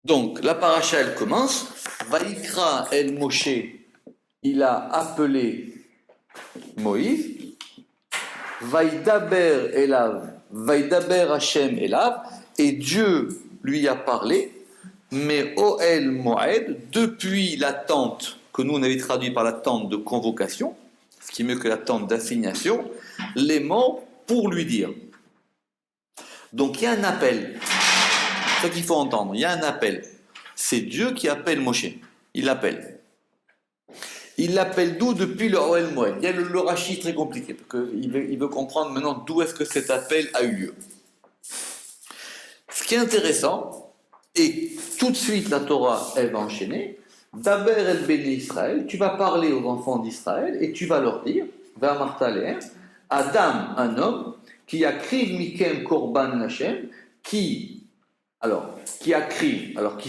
Donc, la paracha, elle commence. Vaïkra el Moshe, il a appelé Moïse. Vaïdaber Elav, Vaïdaber Hashem Elav, et Dieu lui a parlé. Mais Oel Moed, depuis la tente, que nous on avait traduit par la tente de convocation, ce qui est mieux que la tente d'assignation, les morts pour lui dire. Donc il y a un appel. C'est ça qu'il faut entendre. Il y a un appel. C'est Dieu qui appelle Moshe. Il l'appelle. Il l'appelle d'où? Depuis le Oel Moed. Il y a le Rashi très compliqué, parce qu'il veut comprendre maintenant d'où est-ce que cet appel a eu lieu. Ce qui est intéressant, et tout de suite la Torah, elle va enchaîner, Daber el Béné Israël, tu vas parler aux enfants d'Israël, et tu vas leur dire, Adam, un homme, qui a kriv mikem korban Hashem, qui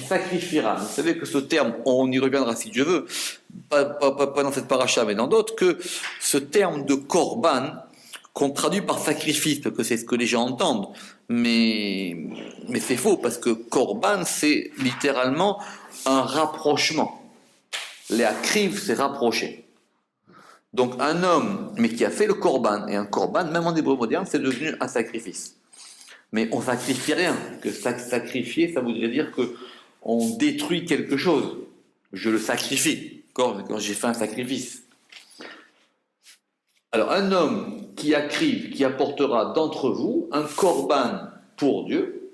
sacrifiera. Vous savez que ce terme, on y reviendra si Dieu veut, pas dans cette paracha, mais dans d'autres, que ce terme de korban, qu'on traduit par sacrifice, parce que c'est ce que les gens entendent, mais c'est faux, parce que korban, c'est littéralement un rapprochement. Les akriv, c'est rapprocher. Donc un homme, mais qui a fait le korban, et un korban, même en hébreu moderne, c'est devenu un sacrifice. Mais on ne sacrifie rien. Que sacrifier, ça voudrait dire qu'on détruit quelque chose. Je le sacrifie, quand j'ai fait un sacrifice. Alors, un homme qui apportera d'entre vous un korban pour Dieu,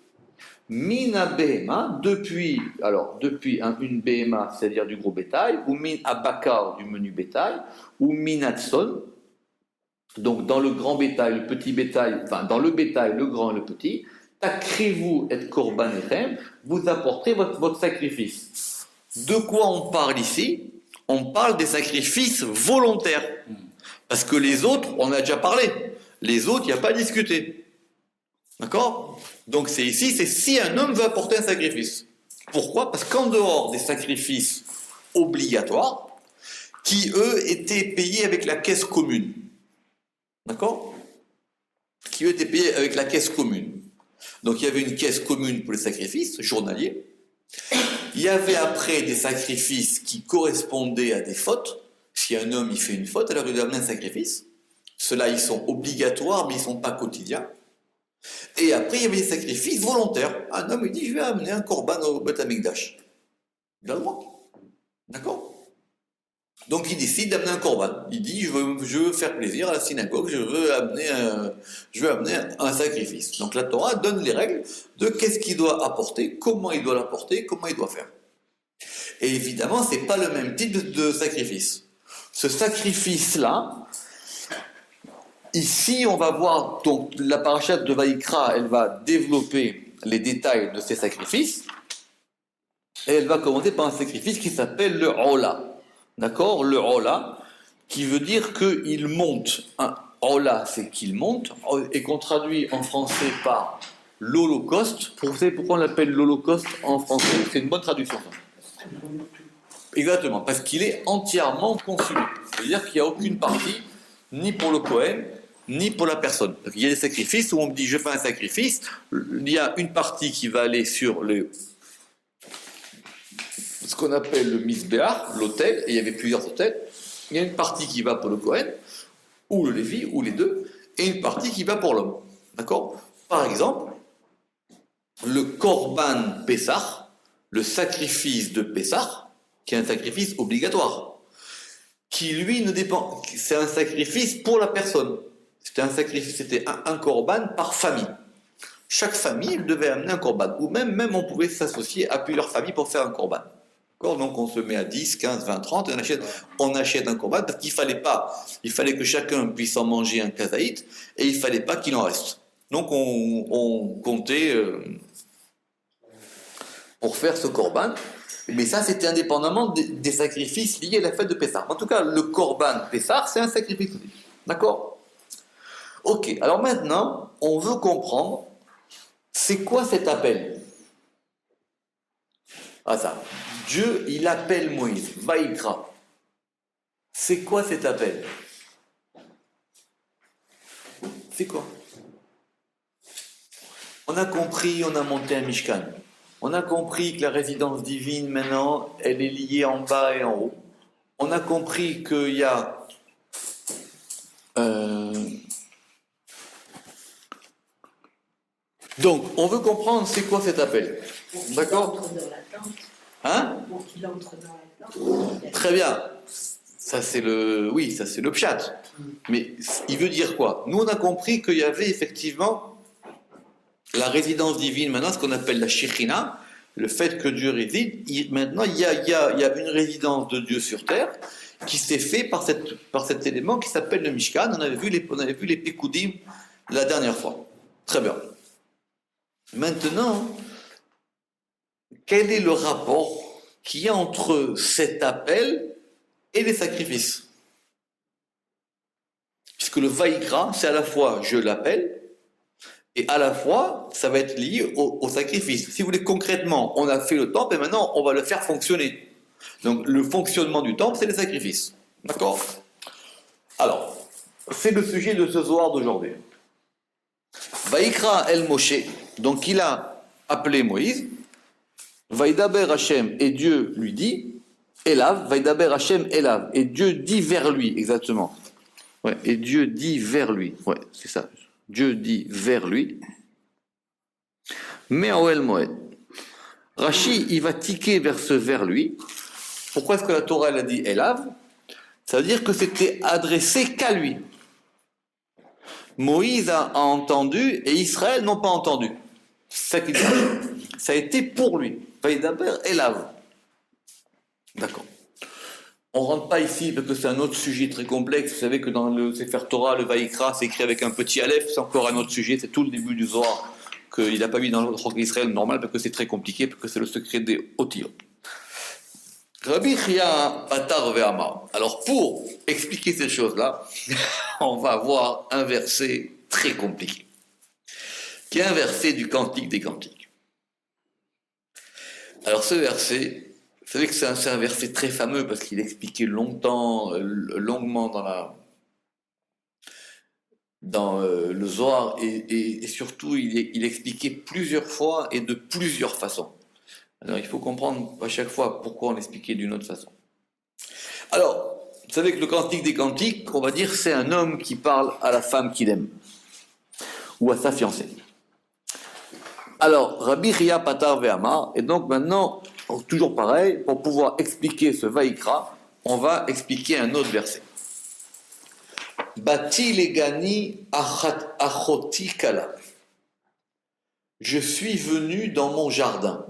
mina behema, depuis une behema, c'est-à-dire du gros bétail, ou min abakar, du menu bétail, ou minatson. Donc, dans le grand bétail, le petit bétail, enfin, dans le bétail, le grand et le petit, takrivou et korban echem, vous apporterez votre sacrifice. De quoi on parle ici? On parle des sacrifices volontaires. Parce que les autres, on a déjà parlé. Les autres, il n'y a pas à discuter. D'accord? Donc, c'est si un homme veut apporter un sacrifice. Pourquoi? Parce qu'en dehors des sacrifices obligatoires, qui eux étaient payés avec la caisse commune. D'accord? Qui eux étaient payés avec la caisse commune. Donc il y avait une caisse commune pour les sacrifices journaliers. Il y avait après des sacrifices qui correspondaient à des fautes. Si un homme il fait une faute, alors il doit amener un sacrifice. Ceux-là, ils sont obligatoires, mais ils ne sont pas quotidiens. Et après, il y avait des sacrifices volontaires. Un homme, il dit, je vais amener un korban au Beth Amikdash. Il a le droit. D'accord? Donc il décide d'amener un korban. Il dit, je veux faire plaisir à la synagogue, je veux amener un sacrifice. Donc la Torah donne les règles de qu'est-ce qu'il doit apporter, comment il doit l'apporter, comment il doit faire. Et évidemment, ce n'est pas le même type de sacrifice. Ce sacrifice-là, ici on va voir, donc la parashat de Vaïkra, elle va développer les détails de ces sacrifices, et elle va commencer par un sacrifice qui s'appelle le Ola. D'accord? Le Ola, qui veut dire qu'il monte. Un Ola, c'est qu'il monte, et qu'on traduit en français par l'Holocauste. Vous savez pourquoi on l'appelle l'Holocauste en français? C'est une bonne traduction. Ça. Exactement, parce qu'il est entièrement consumé. C'est-à-dire qu'il n'y a aucune partie, ni pour le Kohen, ni pour la personne. Il y a des sacrifices où on me dit je fais un sacrifice, il y a une partie qui va aller sur ce qu'on appelle le Mizbeach, l'autel, et il y avait plusieurs autels. Il y a une partie qui va pour le Kohen, ou le Lévi, ou les deux, et une partie qui va pour l'homme. D'accord? Par exemple, le Korban Pessah, le sacrifice de Pessah, qui est un sacrifice obligatoire, qui lui ne dépend, c'est un sacrifice pour la personne. C'était un Korban par famille. Chaque famille devait amener un Korban, ou même on pouvait s'associer à plusieurs familles pour faire un Korban. Donc on se met à 10, 15, 20, 30 et on achète un korban parce qu'il fallait que chacun puisse en manger un kazaït et il fallait pas qu'il en reste. Donc on comptait pour faire ce korban, mais ça c'était indépendamment des sacrifices liés à la fête de Pessah. En tout cas, le korban Pessah, c'est un sacrifice. D'accord? Ok, alors maintenant, on veut comprendre c'est quoi cet appel? Ah ça. Dieu, il appelle Moïse, Vaïkra. C'est quoi cet appel? C'est quoi? On a compris, on a monté un Mishkan. On a compris que la résidence divine, maintenant, elle est liée en bas et en haut. On a compris qu'il y a donc, on veut comprendre c'est quoi cet appel. D'accord? Hein? Pour qu'il entre dans la tente. Très bien. Ça c'est le pshat. Mais il veut dire quoi? Nous on a compris qu'il y avait effectivement la résidence divine, maintenant ce qu'on appelle la Shekhinah, le fait que Dieu réside. Maintenant il y a une résidence de Dieu sur terre qui s'est fait par cet élément qui s'appelle le Mishkan. On avait vu les Pekoudim la dernière fois. Très bien. Maintenant, quel est le rapport qu'il y a entre cet appel et les sacrifices? Puisque le Vaïkra, c'est à la fois je l'appelle, et à la fois ça va être lié au sacrifice. Si vous voulez, concrètement, on a fait le temple et maintenant on va le faire fonctionner. Donc le fonctionnement du temple, c'est les sacrifices. D'accord? Alors, c'est le sujet de ce soir d'aujourd'hui. Vaïkra el Moshe, donc il a appelé Moïse. Vaïdaber Hachem, et Dieu lui dit, Elav, Vaïdaber Hachem Elav, et Dieu dit vers lui, exactement. Ouais, et Dieu dit vers lui, ouais, c'est ça. Dieu dit vers lui. Mais en El Moed. Rashi, il va tiquer vers ce vers lui. Pourquoi est-ce que la Torah elle a dit Elav? Ça veut dire que c'était adressé qu'à lui. Moïse a entendu et Israël n'ont pas entendu. C'est ça qu'il dit. Ça a été pour lui. Vaïdaber Elav. D'accord. On ne rentre pas ici parce que c'est un autre sujet très complexe. Vous savez que dans le Sefer Torah, le Vaïkra, c'est écrit avec un petit aleph. C'est encore un autre sujet. C'est tout le début du Zohar qu'il n'a pas mis dans le Roc d'Israël normal parce que c'est très compliqué, parce que c'est le secret des Otiyot. Rabbi Chia Patar Ve'amar. Alors pour expliquer ces choses-là, on va avoir un verset très compliqué, qui est un verset du Cantique des Cantiques. Alors ce verset, vous savez que c'est un verset très fameux parce qu'il expliquait longuement dans le Zohar et surtout il expliquait plusieurs fois et de plusieurs façons. Alors il faut comprendre à chaque fois pourquoi on l'expliquait d'une autre façon. Alors, vous savez que le Cantique des Cantiques, on va dire, c'est un homme qui parle à la femme qu'il aime ou à sa fiancée. Alors, Rabbi Chia Patar Ve'amar, et donc maintenant, toujours pareil, pour pouvoir expliquer ce Vaïkra, on va expliquer un autre verset. Bati legani achoti kala. Je suis venu dans mon jardin.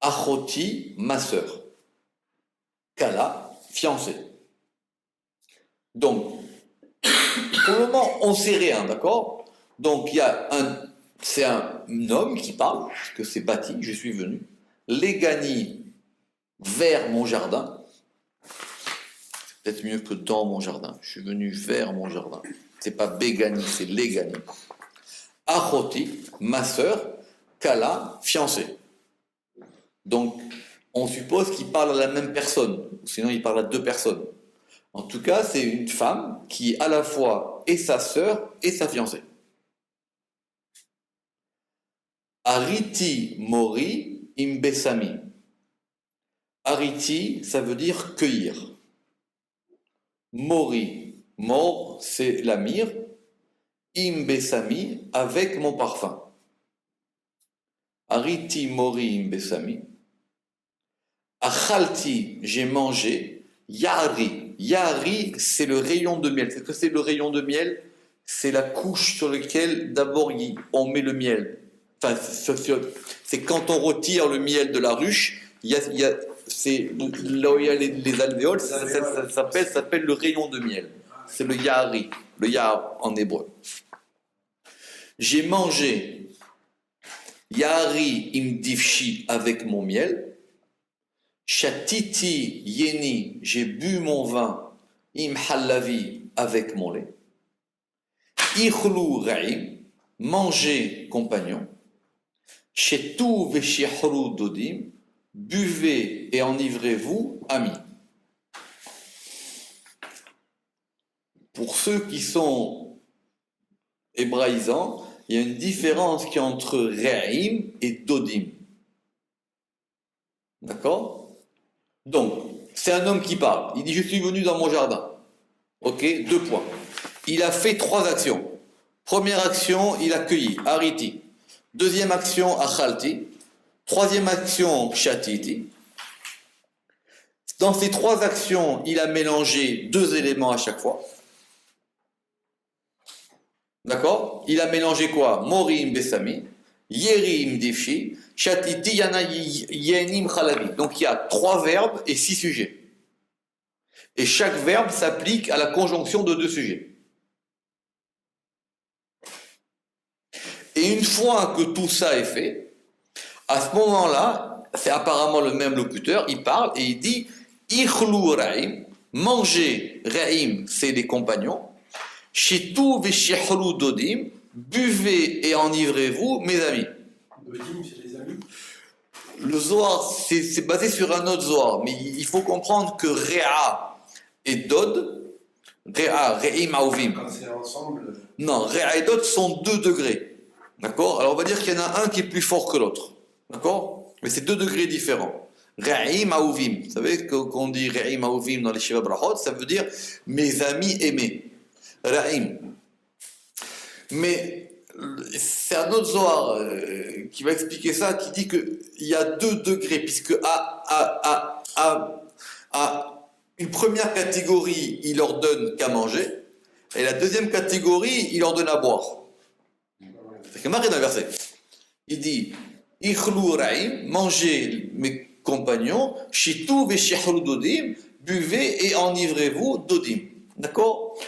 Achoti, ma sœur. Kala, fiancée. Donc, pour le moment, on ne sait rien, d'accord? Donc, c'est un homme qui parle, que c'est Bati, je suis venu. Legani, vers mon jardin. C'est peut-être mieux que dans mon jardin. Je suis venu vers mon jardin. C'est pas Begani, c'est Legani. Achoti, ma sœur. Kala, fiancée. Donc, on suppose qu'il parle à la même personne. Sinon, il parle à deux personnes. En tout cas, c'est une femme qui à la fois est sa sœur et sa fiancée. Ariti mori imbesami. Ariti, ça veut dire cueillir. Mori, mort, c'est la myrrhe. Imbesami, avec mon parfum. Ariti mori imbesami. Achalti, j'ai mangé. Yari. Yari, c'est le rayon de miel. Qu'est-ce que c'est le rayon de miel? C'est la couche sur laquelle d'abord on met le miel. Enfin, c'est quand on retire le miel de la ruche, c'est là où il y a les alvéoles, ça s'appelle le rayon de miel. C'est le yari, le yar en hébreu. J'ai mangé yari imdivshi avec mon miel. Shatiti yeni, j'ai bu mon vin, im halavi, avec mon lait. Ichlu ra'im, manger compagnon. Shetu veshihru dodim, buvez et enivrez-vous, amis. Pour ceux qui sont hébraïsants, il y a une différence qui est entre Re'im et Dodim. D'accord? Donc, c'est un homme qui parle. Il dit, je suis venu dans mon jardin. Ok, 2 points. Il a fait 3 actions. Première action, il a cueilli, Ariti. Deuxième action, Achalti. Troisième action, Shatiti. Dans ces 3 actions, il a mélangé 2 éléments à chaque fois. D'accord? Il a mélangé quoi? Morim Besami, Yerim Defshi, Shatiti Yana Yenim Khalavi. Donc il y a 3 verbes et 6 sujets. Et chaque verbe s'applique à la conjonction de 2 sujets. Et une fois que tout ça est fait, à ce moment-là, c'est apparemment le même locuteur, il parle et il dit Ikhlou Raïm, manger Raïm, c'est les compagnons, Shitou Veshihlou Dodim, buvez et enivrez-vous, mes amis. Dodim, c'est les amis. Le Zohar, c'est basé sur un autre Zohar, mais il faut comprendre que Réa et Dod, Réa, Re'im Aouvim. Quand c'est ensemble. Non, Réa et Dod sont 2 degrés. D'accord? Alors on va dire qu'il y en a un qui est plus fort que l'autre. D'accord? Mais c'est 2 degrés différents. Re'im Aouvim. Vous savez qu'on dit Re'im Aouvim dans les Shiva Brachot, ça veut dire mes amis aimés. Re'im. Mais c'est un autre Zohar qui va expliquer ça, qui dit qu'il y a 2 degrés, puisque à une première catégorie, il leur donne qu'à manger, et la deuxième catégorie, il leur donne à boire. C'est marqué dans le verset. Il dit Ikhlou Raïm, mangez mes compagnons, Shitou Veshihlou Dodim, buvez et enivrez-vous Dodim. D'accord?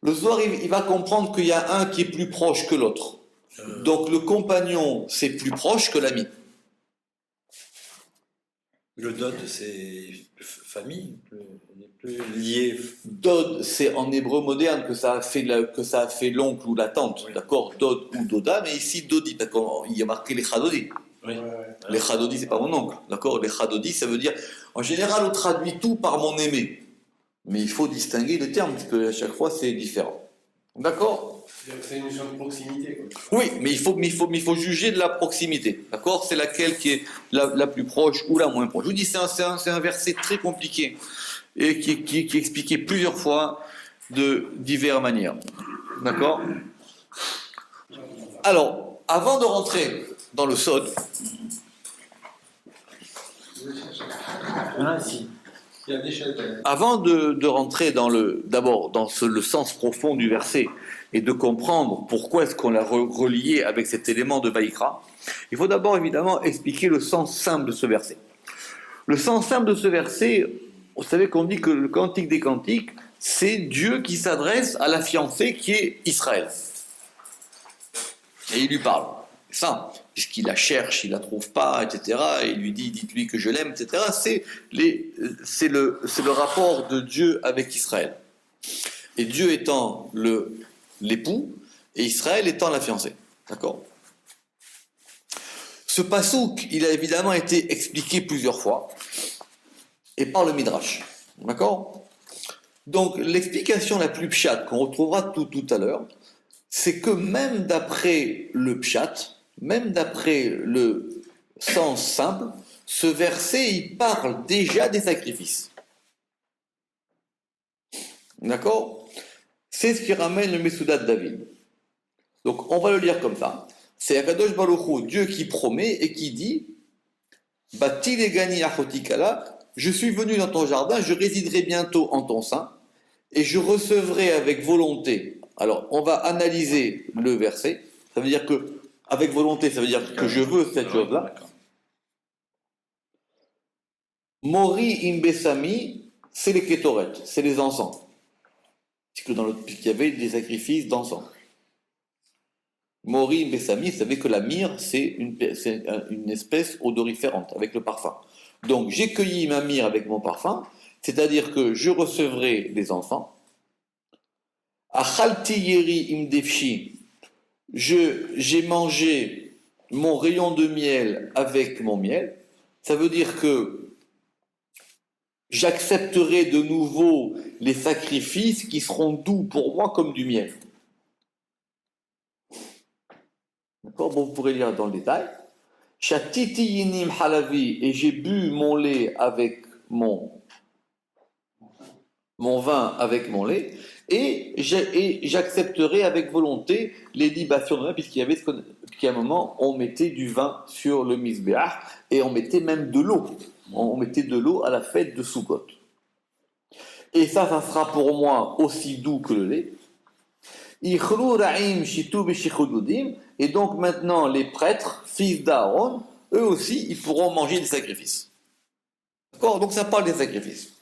Le Zohar, il va comprendre qu'il y a un qui est plus proche que l'autre. Donc le compagnon, c'est plus proche que l'ami. Le dot, c'est famille, plus lié. Dod, c'est en hébreu moderne que ça a fait l'oncle ou la tante, Oui. d'accord? Dod ou Doda, mais ici Dodi, d'accord? Il y a marqué les Chadodi. Oui. Les Chadodi, c'est pas mon oncle, d'accord? Les Chadodi, ça veut dire, en général, on traduit tout par mon aimé. Mais il faut distinguer les termes, parce que à chaque fois, c'est différent. D'accord? C'est une notion de proximité, quoi. Oui, mais il faut juger de la proximité. D'accord? C'est laquelle qui est la plus proche ou la moins proche. Je vous dis, c'est un verset très compliqué et qui est expliqué plusieurs fois de diverses manières. D'accord? Alors, avant de rentrer dans le Sod, Ah, si. Il y a des chaînes. avant de rentrer d'abord dans le sens profond du verset et de comprendre pourquoi est-ce qu'on l'a relié avec cet élément de Vaïkra, il faut d'abord évidemment expliquer le sens simple de ce verset. Le sens simple de ce verset, vous savez qu'on dit que le cantique des cantiques, c'est Dieu qui s'adresse à la fiancée qui est Israël. Et il lui parle. C'est ça, puisqu'il la cherche, il la trouve pas, etc. Et il lui dit, dites-lui que je l'aime, etc. C'est le rapport de Dieu avec Israël. Et Dieu étant l'époux, et Israël étant la fiancée. D'accord? Ce pasouk, il a évidemment été expliqué plusieurs fois, et par le Midrash. D'accord? Donc, l'explication la plus pshat, qu'on retrouvera tout à l'heure, c'est que même d'après le pshat, même d'après le sens simple, ce verset, il parle déjà des sacrifices. D'accord? C'est ce qui ramène le Mesoudat de David. Donc, on va le lire comme ça. C'est Akadosh Baruch Hu, Dieu qui promet et qui dit Bati legani achotikala, je suis venu dans ton jardin, je résiderai bientôt en ton sein, et je recevrai avec volonté. Alors, on va analyser le verset. Ça veut dire que, avec volonté, ça veut dire que je veux cette chose-là. Mori imbesami, c'est les kétoret, c'est les encens. Puisqu'il y avait des sacrifices d'encens. Mori imbesami, vous savez que la myrrhe, c'est une espèce odoriférante, avec le parfum. Donc, j'ai cueilli ma myrrhe avec mon parfum, c'est-à-dire que je recevrai des enfants. Achalti yeri imdefshi, j'ai mangé mon rayon de miel avec mon miel. Ça veut dire que j'accepterai de nouveau les sacrifices qui seront doux pour moi comme du miel. D'accord? Bon, vous pourrez lire dans le détail. Shatiti yinim halavi, et j'ai bu mon lait avec mon vin avec mon lait, et j'accepterai avec volonté les libations de vin, puisqu'il y avait qu'à un moment, on mettait du vin sur le misbéach, et on mettait même de l'eau. On mettait de l'eau à la fête de Sukkot. Et ça sera pour moi aussi doux que le lait. Et donc maintenant, les prêtres, fils d'Aaron, eux aussi, ils pourront manger des sacrifices. D'accord? Donc ça parle des sacrifices.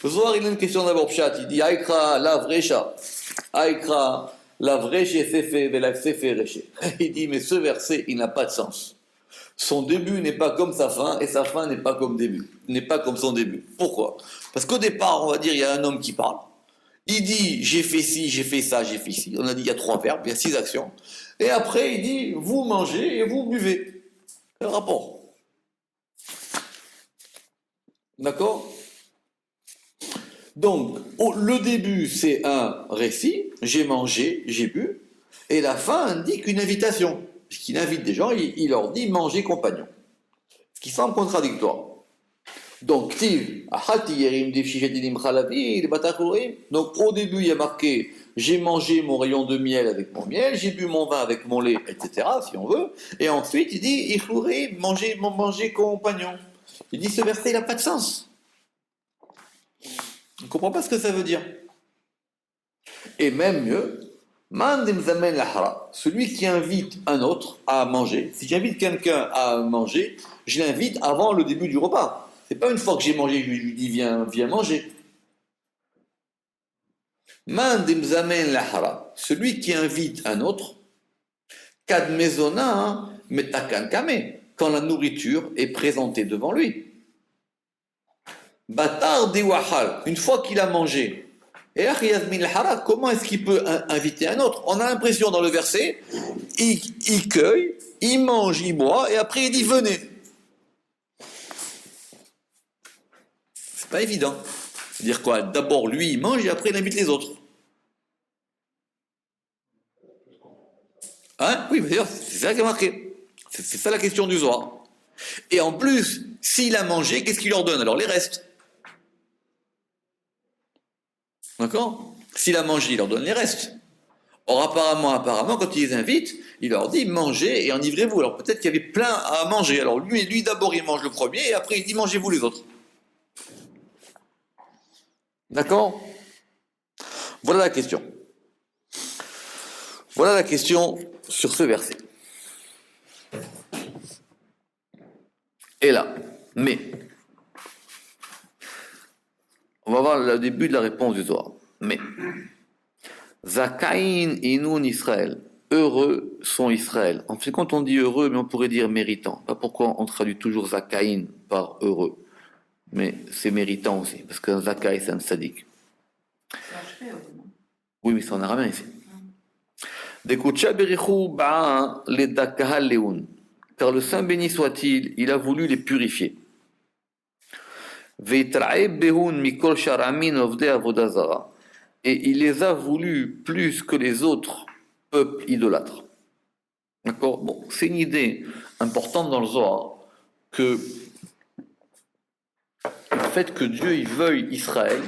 Le soir, il a une question d'abord, Pshat. Il dit Aïkra la vresha. Aïkra la vresha sefe vela sefe reshe. Il dit mais ce verset, il n'a pas de sens. Son début n'est pas comme sa fin et sa fin n'est pas comme son début. Pourquoi? Parce qu'au départ, on va dire, il y a un homme qui parle. Il dit j'ai fait ci, j'ai fait ça, j'ai fait ci. On a dit il y a 3 verbes, il y a 6 actions. Et après, il dit vous mangez et vous buvez. Quel rapport? D'accord? Donc, le début, c'est un récit, j'ai mangé, j'ai bu, et la fin indique une invitation, puisqu'il invite des gens, il leur dit mangez compagnon, ce qui semble contradictoire. Donc, donc au début, il y a marqué j'ai mangé mon rayon de miel avec mon miel, j'ai bu mon vin avec mon lait, etc., si on veut, et ensuite il dit manger compagnon. Il dit ce verset, il n'a pas de sens. On ne comprend pas ce que ça veut dire. Et même mieux, celui qui invite un autre à manger, si j'invite quelqu'un à manger, je l'invite avant le début du repas. C'est pas une fois que j'ai mangé, je lui dis viens manger. Celui qui invite un autre, quand la nourriture est présentée devant lui. Batar de wahal, une fois qu'il a mangé, et comment est-ce qu'il peut inviter un autre? On a l'impression dans le verset, il cueille, il mange, il boit, et après il dit venez. C'est pas évident. C'est-à-dire quoi? D'abord lui il mange et après il invite les autres. Hein? Oui, d'ailleurs, c'est ça qui est marqué. C'est ça la question du Zohar. Et en plus, s'il a mangé, qu'est-ce qu'il leur donne? Alors les restes. D'accord? S'il a mangé, il leur donne les restes. Or, apparemment, quand il les invite, il leur dit mangez et enivrez-vous. Alors peut-être qu'il y avait plein à manger. Alors lui d'abord, il mange le premier et après, il dit mangez-vous les autres. D'accord? Voilà la question. Voilà la question sur ce verset. Et là, mais. On va voir le début de la réponse du Zohar. Mais, Zakaïn inun Israël. Heureux sont Israël. En fait, quand on dit heureux, mais on pourrait dire méritant. Pas pourquoi on traduit toujours Zakaïn par heureux. Mais c'est méritant aussi, parce qu'un Zakaï, c'est un sadique. Oui, mais c'est en araméen ici. Car le Saint béni soit-il, il a voulu les purifier. Et il les a voulu plus que les autres peuples idolâtres. D'accord? Bon, c'est une idée importante dans le Zohar que le fait que Dieu il veuille Israël,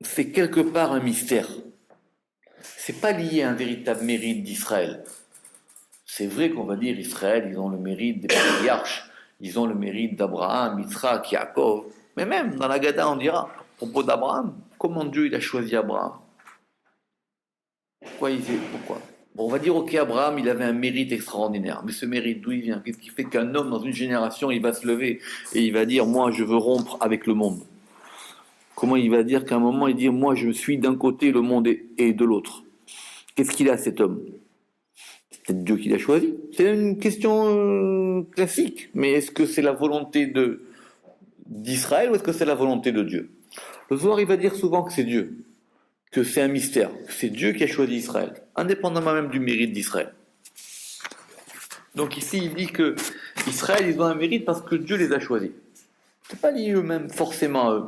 c'est quelque part un mystère. C'est pas lié à un véritable mérite d'Israël. C'est vrai qu'on va dire Israël, ils ont le mérite des patriarches. Ils ont le mérite d'Abraham, Yitzhak, Yaakov. Mais même dans la Gada, on dira, à propos d'Abraham, comment Dieu il a choisi Abraham? Pourquoi? Bon, on va dire, ok, Abraham, il avait un mérite extraordinaire. Mais ce mérite, d'où il vient? Qu'est-ce qui fait qu'un homme, dans une génération, il va se lever et il va dire, moi, je veux rompre avec le monde? Comment il va dire qu'à un moment, il dit, moi, je suis d'un côté, le monde est de l'autre? Qu'est-ce qu'il a, cet homme? C'est peut-être Dieu qui l'a choisi. C'est une question classique. Mais est-ce que c'est la volonté d'Israël ou est-ce que c'est la volonté de Dieu? Le Zohar, il va dire souvent que c'est Dieu, que c'est un mystère, que c'est Dieu qui a choisi Israël, indépendamment même du mérite d'Israël. Donc ici, il dit que Israël, ils ont un mérite parce que Dieu les a choisis. C'est pas lié eux-mêmes forcément à eux.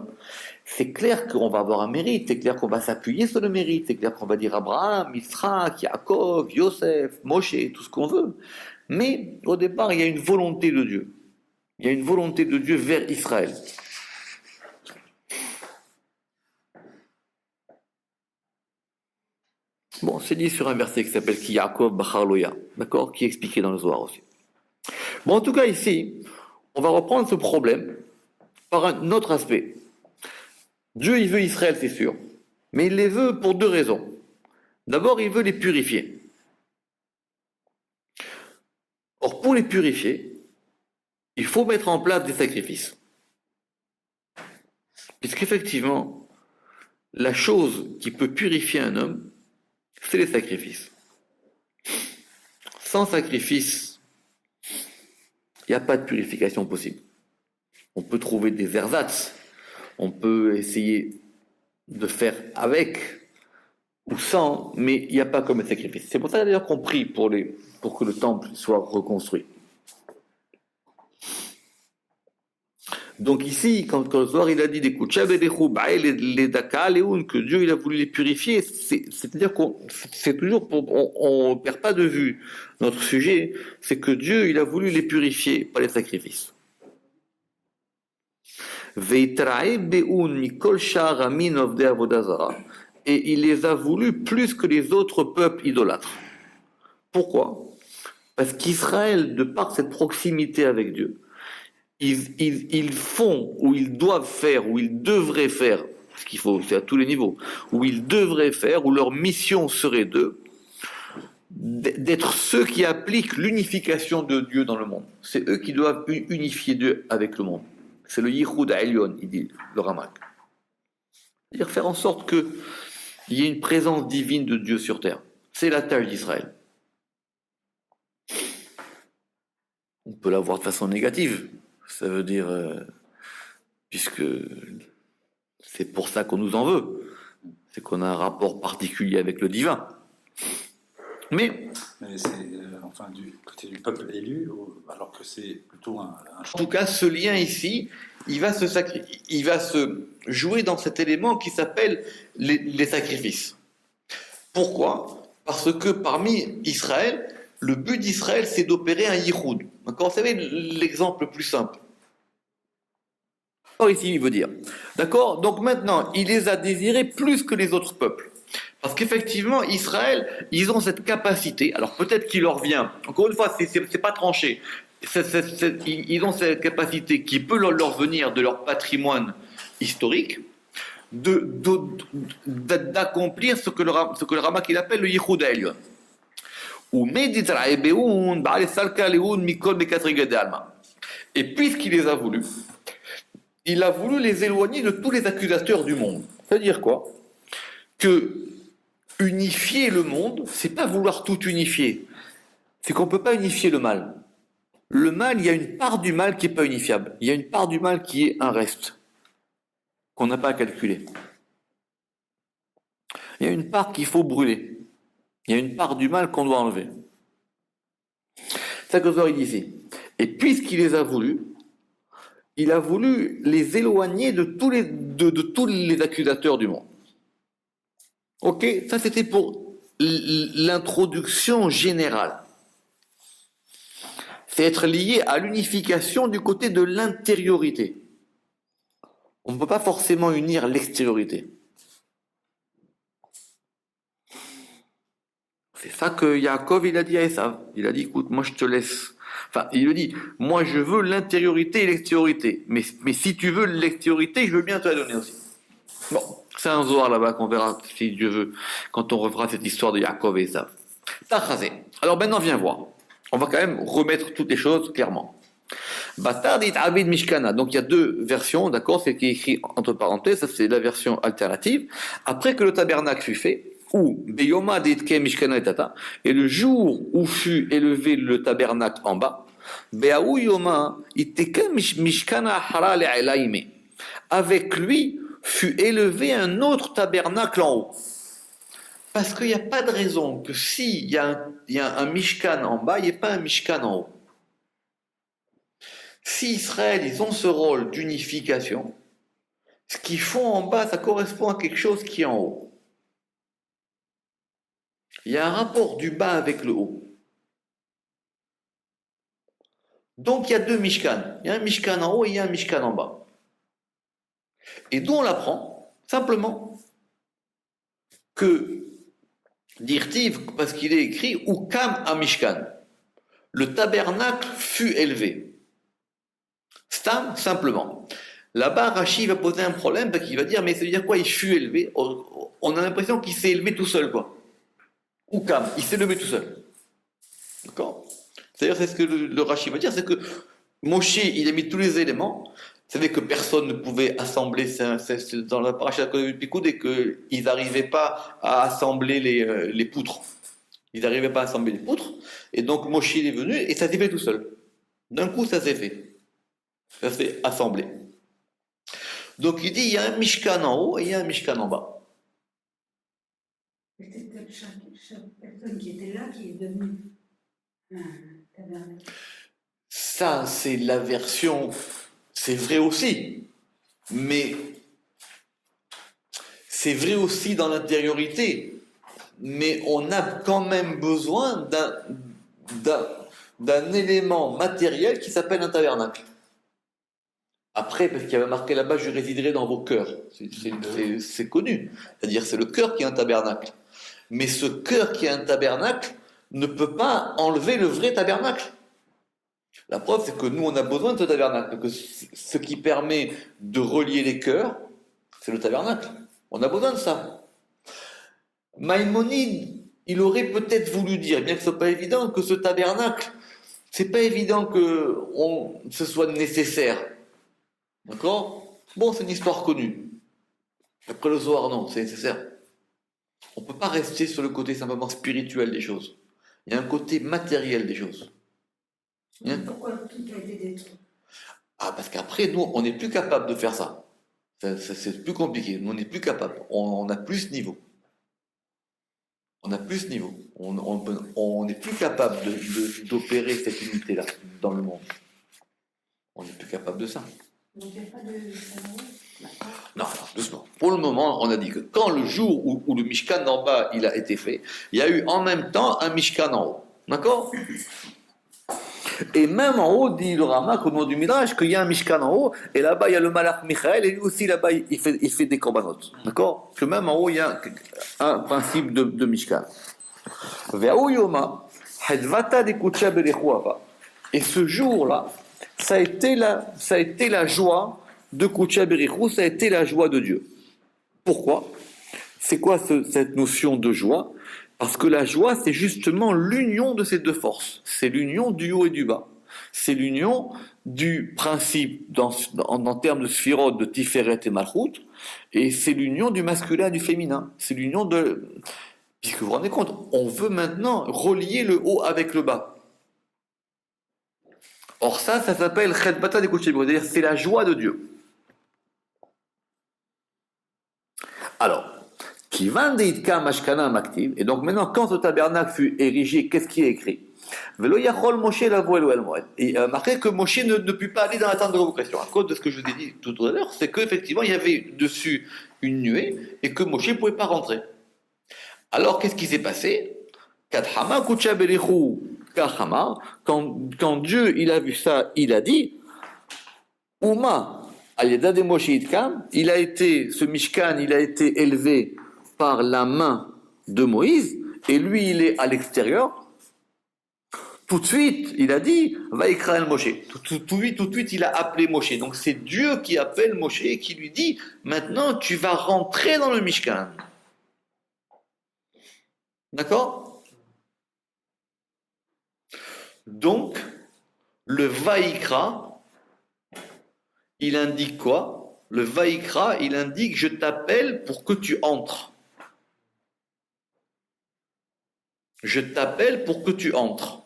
c'est clair qu'on va avoir un mérite, c'est clair qu'on va s'appuyer sur le mérite, c'est clair qu'on va dire Abraham, Israël, Yaakov, Yosef, Moshe, tout ce qu'on veut. Mais au départ, il y a une volonté de Dieu. Il y a une volonté de Dieu vers Israël. Bon, c'est dit sur un verset qui s'appelle Ki Yaakov Bachar Loya, d'accord, qui est expliqué dans le Zohar aussi. Bon, en tout cas, ici, on va reprendre ce problème par un autre aspect. Dieu, il veut Israël, c'est sûr, mais il les veut pour deux raisons. D'abord, il veut les purifier. Or, pour les purifier, il faut mettre en place des sacrifices. Puisqu'effectivement, la chose qui peut purifier un homme, c'est les sacrifices. Sans sacrifice, il n'y a pas de purification possible. On peut trouver des ersatz, on peut essayer de faire avec ou sans, mais il n'y a pas comme un sacrifice. C'est pour ça d'ailleurs qu'on prie pour que le temple soit reconstruit. Donc ici, quand le Zohar il a dit que Dieu il a voulu les purifier, c'est-à-dire c'est toujours on ne perd pas de vue notre sujet, c'est que Dieu il a voulu les purifier par les sacrifices. Et il les a voulu plus que les autres peuples idolâtres. Pourquoi? Parce qu'Israël, de par cette proximité avec Dieu, ils font, ou ils doivent faire, ou ils devraient faire, ce qu'il faut, c'est à tous les niveaux, où ils devraient faire, où leur mission serait d'être ceux qui appliquent l'unification de Dieu dans le monde. C'est eux qui doivent unifier Dieu avec le monde. C'est le Yichud Ha'elyon, il dit le Ramak. C'est-à-dire faire en sorte qu'il y ait une présence divine de Dieu sur terre. C'est la tâche d'Israël. On peut la voir de façon négative. Ça veut dire, puisque c'est pour ça qu'on nous en veut, c'est qu'on a un rapport particulier avec le divin. Mais c'est enfin du côté du peuple élu, alors que c'est plutôt un en tout cas, ce lien ici, il va se jouer dans cet élément qui s'appelle les sacrifices. Pourquoi? Parce que parmi Israël, le but d'Israël, c'est d'opérer un yichud. D'accord? Vous savez l'exemple le plus simple. Alors ici, il veut dire. D'accord? Donc maintenant, il les a désirés plus que les autres peuples. Parce qu'effectivement, Israël, ils ont cette capacité. Alors peut-être qu'il leur vient. Encore une fois, c'est pas tranché. Ils ont cette capacité qui peut leur venir de leur patrimoine historique, d'accomplir ce que le Ramak il appelle le Yichud Ha'elyon. Et puisqu'il les a voulu, il a voulu les éloigner de tous les accusateurs du monde. C'est-à-dire quoi? Que unifier le monde, c'est pas vouloir tout unifier. C'est qu'on peut pas unifier le mal. Le mal, il y a une part du mal qui est pas unifiable. Il y a une part du mal qui est un reste, qu'on n'a pas à calculer. Il y a une part qu'il faut brûler. Il y a une part du mal qu'on doit enlever. C'est ça que Zohar dit ici. Et puisqu'il les a voulu, il a voulu les éloigner de tous les accusateurs du monde. Ok, ça c'était pour l'introduction générale. C'est être lié à l'unification du côté de l'intériorité. On ne peut pas forcément unir l'extériorité. C'est ça que Yaakov il a dit à Esav. Il a dit, écoute, moi je te laisse. Enfin, il lui dit, moi je veux l'intériorité et l'extériorité. Mais si tu veux l'extériorité, je veux bien te la donner aussi. Bon, c'est un Zohar là-bas qu'on verra, si Dieu veut, quand on refera cette histoire de Yaakov et Esav. Tachazé. Alors maintenant, viens voir. On va quand même remettre toutes les choses clairement. Batard dit Abid Mishkana. Donc il y a deux versions, d'accord, c'est qui est écrit entre parenthèses, ça c'est la version alternative. Après que le tabernacle fut fait, ou Beyoma Ditke Mishkana et Tata, et le jour où fut élevé le tabernacle en bas, Beaou Yoma Iteke Mishkana Hara Le'elaime. Avec lui fut élevé un autre tabernacle en haut. Parce qu'il n'y a pas de raison que s'il y a un Mishkan en bas, il n'y ait pas un Mishkan en haut. Si Israël, ils ont ce rôle d'unification, Ce qu'ils font en bas, ça correspond à quelque chose qui est en haut. Il y a un rapport du bas avec le haut. Donc il y a deux Mishkan. Il y a un Mishkan en haut et il y a un Mishkan en bas. Et d'où on l'apprend? Simplement que Dirtiv, parce qu'il est écrit Ukam à Mishkan. Le tabernacle fut élevé. Stam, simplement. Là-bas, Rashi va poser un problème parce qu'il va dire, mais ça veut dire quoi, il fut élevé? On a l'impression qu'il s'est élevé tout seul, quoi. Ukam, il s'est levé tout seul. D'accord? C'est-à-dire, c'est ce que le Rashi va dire, c'est que Moshe, il a mis tous les éléments. Vous savez que personne ne pouvait assembler, c'est dans la paracha de Pikoud, et qu'ils n'arrivaient pas à assembler les poutres. Ils n'arrivaient pas à assembler les poutres. Et donc Moshe il est venu et ça s'est fait tout seul. D'un coup, ça s'est fait. Ça s'est assemblé. Donc il dit, il y a un Mishkan en haut et il y a un Mishkan en bas. C'est peut-être chaque personne qui était là qui est devenue un tabernacle. Ça, c'est la version, c'est vrai aussi. Mais c'est vrai aussi dans l'intériorité. Mais on a quand même besoin d'un élément matériel qui s'appelle un tabernacle. Après, parce qu'il y avait marqué là-bas, je résiderai dans vos cœurs. C'est connu. C'est-à-dire, c'est le cœur qui est un tabernacle. Mais ce cœur qui est un tabernacle ne peut pas enlever le vrai tabernacle. La preuve, c'est que nous, on a besoin de ce tabernacle. Que ce qui permet de relier les cœurs, c'est le tabernacle. On a besoin de ça. Maïmonide, il aurait peut-être voulu dire, bien que ce soit pas évident, que ce tabernacle, c'est pas évident que ce soit nécessaire. D'accord? Bon, c'est une histoire connue. Après le Zohar, non, c'est nécessaire. On ne peut pas rester sur le côté simplement spirituel des choses. Il y a un côté matériel des choses. Pourquoi tout a été détruit? Ah, parce qu'après, nous, on n'est plus capable de faire ça. C'est plus compliqué. Nous, on n'est plus capable. On a plus ce niveau. On a plus ce niveau. On n'est plus capable d'opérer cette unité-là dans le monde. On n'est plus capable de ça. Donc il n'y a pas de Non, doucement. Pour le moment, on a dit que quand le jour où le Mishkan en bas il a été fait, il y a eu en même temps un Mishkan en haut. D'accord? Et même en haut, dit le Ramak au nom du Midrash, qu'il y a un Mishkan en haut, et là-bas il y a le Malach Michael, et lui aussi là-bas il fait des corbanotes. D'accord? Que même en haut il y a un principe de Mishkan. Et ce jour-là, ça a été la joie de Koucha Berichou, ça a été la joie de Dieu. Pourquoi? C'est quoi cette notion de joie? Parce que la joie, c'est justement l'union de ces deux forces. C'est l'union du haut et du bas. C'est l'union du principe, en termes de sphirot, de Tiferet et Malchut, et c'est l'union du masculin et du féminin. C'est l'union de... Puisque vous vous rendez compte, on veut maintenant relier le haut avec le bas. Or ça s'appelle Chet Bata de Kouchebro, c'est-à-dire c'est la joie de Dieu. Alors, et donc maintenant, quand ce tabernacle fut érigé, qu'est-ce qui est écrit? Et marqué que Moshe ne put pas aller dans la tente de révocation. À cause de ce que je vous ai dit tout à l'heure, c'est qu'effectivement, il y avait dessus une nuée et que Moshe ne pouvait pas rentrer. Alors, qu'est-ce qui s'est passé? Quand Dieu il a vu ça, il a dit Uma, ce Mishkan, il a été élevé par la main de Moïse, et lui, il est à l'extérieur. Tout de suite, il a dit, Vaikra el Moshe. Tout de suite, il a appelé Moshe. Donc, c'est Dieu qui appelle Moshe et qui lui dit, maintenant, tu vas rentrer dans le Mishkan. D'accord? Donc, le Vaikra, il indique quoi? Le Vaikra, il indique, je t'appelle pour que tu entres. Je t'appelle pour que tu entres.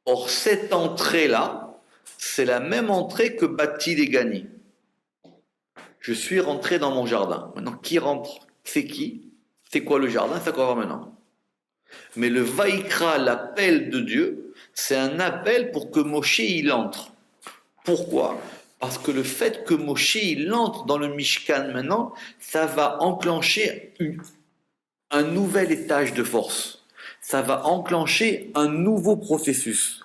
Or, cette entrée-là, c'est la même entrée que Batil et Gani. Je suis rentré dans mon jardin. Maintenant, qui rentre? C'est qui? C'est quoi le jardin? C'est quoi maintenant? Mais le Vaikra, l'appel de Dieu, c'est un appel pour que Moshe il entre. Pourquoi? Parce que le fait que Moshe il entre dans le Mishkan maintenant, ça va enclencher un nouvel étage de force. Ça va enclencher un nouveau processus.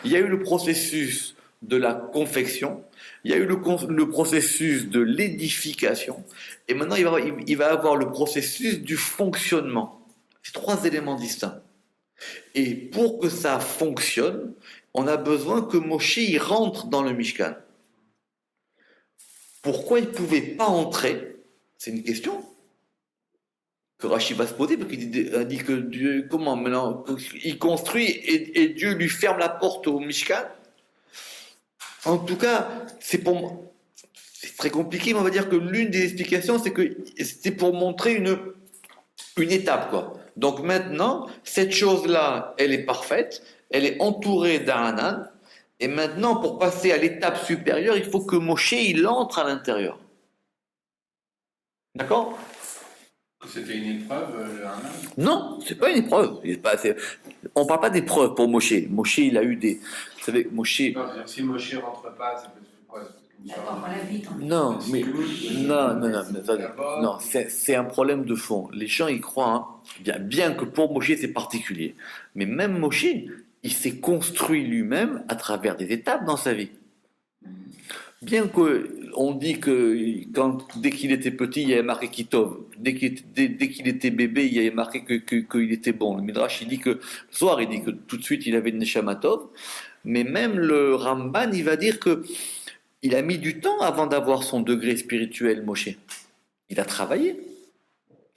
Il y a eu le processus de la confection, il y a eu le processus de l'édification, et maintenant il va avoir le processus du fonctionnement. C'est trois éléments distincts. Et pour que ça fonctionne, on a besoin que Moshe il rentre dans le Mishkan. Pourquoi il ne pouvait pas entrer? C'est une question que Rashi va se poser, parce qu'il dit que Dieu, comment maintenant, il construit et Dieu lui ferme la porte au Mishkan. En tout cas, c'est très compliqué, mais on va dire que l'une des explications, c'est que c'était pour montrer une étape, quoi. Donc maintenant, cette chose-là, elle est parfaite, elle est entourée d'Aanan, et maintenant, pour passer à l'étape supérieure, il faut que Moshe, il entre à l'intérieur. D'accord? C'était une épreuve, le Haman? Non, c'est pas une épreuve. On parle pas d'épreuve pour Moshe. Moshe, il a eu des... Vous savez, Moshe... Non, c'est-à-dire, si Moshe rentre pas, ça peut être quoi? D'accord, on la vie. Non, mais... Non, c'est un problème de fond. Les gens, ils croient, hein, bien que pour Moshe, c'est particulier. Mais même Moshe, il s'est construit lui-même à travers des étapes dans sa vie. Bien qu'on dit que dès qu'il était petit, il y avait marqué Kitov. Dès qu'il était bébé, il y avait marqué qu'il était bon. Le Midrash, il dit que, Zohar, il dit que tout de suite, il avait une Neshama Tov. Mais même le Ramban, il va dire que il a mis du temps avant d'avoir son degré spirituel, Moshe. Il a travaillé.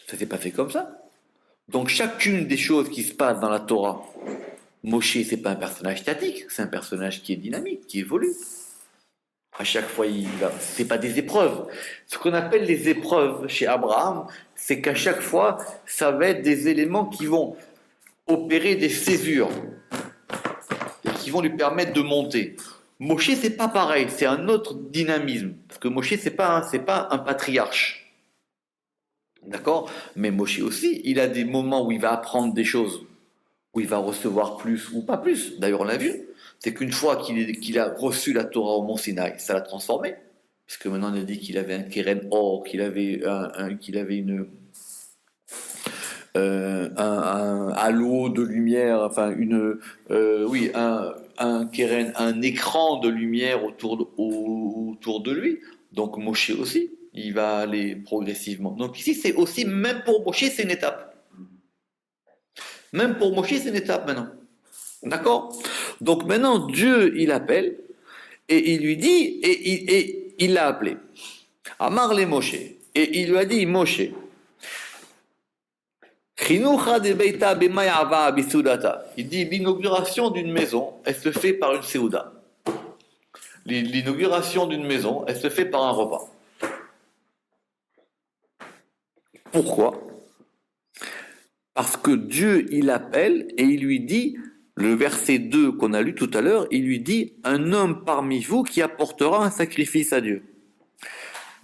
Ça s'est pas fait comme ça. Donc, chacune des choses qui se passent dans la Torah, Moshe, c'est pas un personnage statique, c'est un personnage qui est dynamique, qui évolue. À chaque fois, c'est pas des épreuves. Ce qu'on appelle les épreuves chez Abraham, c'est qu'à chaque fois, ça va être des éléments qui vont opérer des césures et qui vont lui permettre de monter. Moshe, c'est pas pareil, c'est un autre dynamisme. Parce que Moshe, c'est pas un patriarche. D'accord? Mais Moshe aussi, il a des moments où il va apprendre des choses, où il va recevoir plus ou pas plus. D'ailleurs, on l'a vu. C'est qu'une fois qu'il a reçu la Torah au Mont Sinaï, ça l'a transformé. Puisque maintenant, on a dit qu'il avait un keren or, qu'il avait un halo de lumière, enfin un keren, un écran de lumière autour de lui. Donc Moshe aussi, il va aller progressivement. Donc ici, c'est aussi, même pour Moshe, c'est une étape. Même pour Moshe, c'est une étape maintenant. D'accord? Donc maintenant, Dieu, il appelle, et il lui dit, et il l'a appelé. Amar le Moshe. Et il lui a dit, Moshe, il dit, l'inauguration d'une maison, elle se fait par une séouda. L'inauguration d'une maison, elle se fait par un repas. Pourquoi? Parce que Dieu, il appelle et il lui dit, le verset 2 qu'on a lu tout à l'heure, il lui dit, un homme parmi vous qui apportera un sacrifice à Dieu.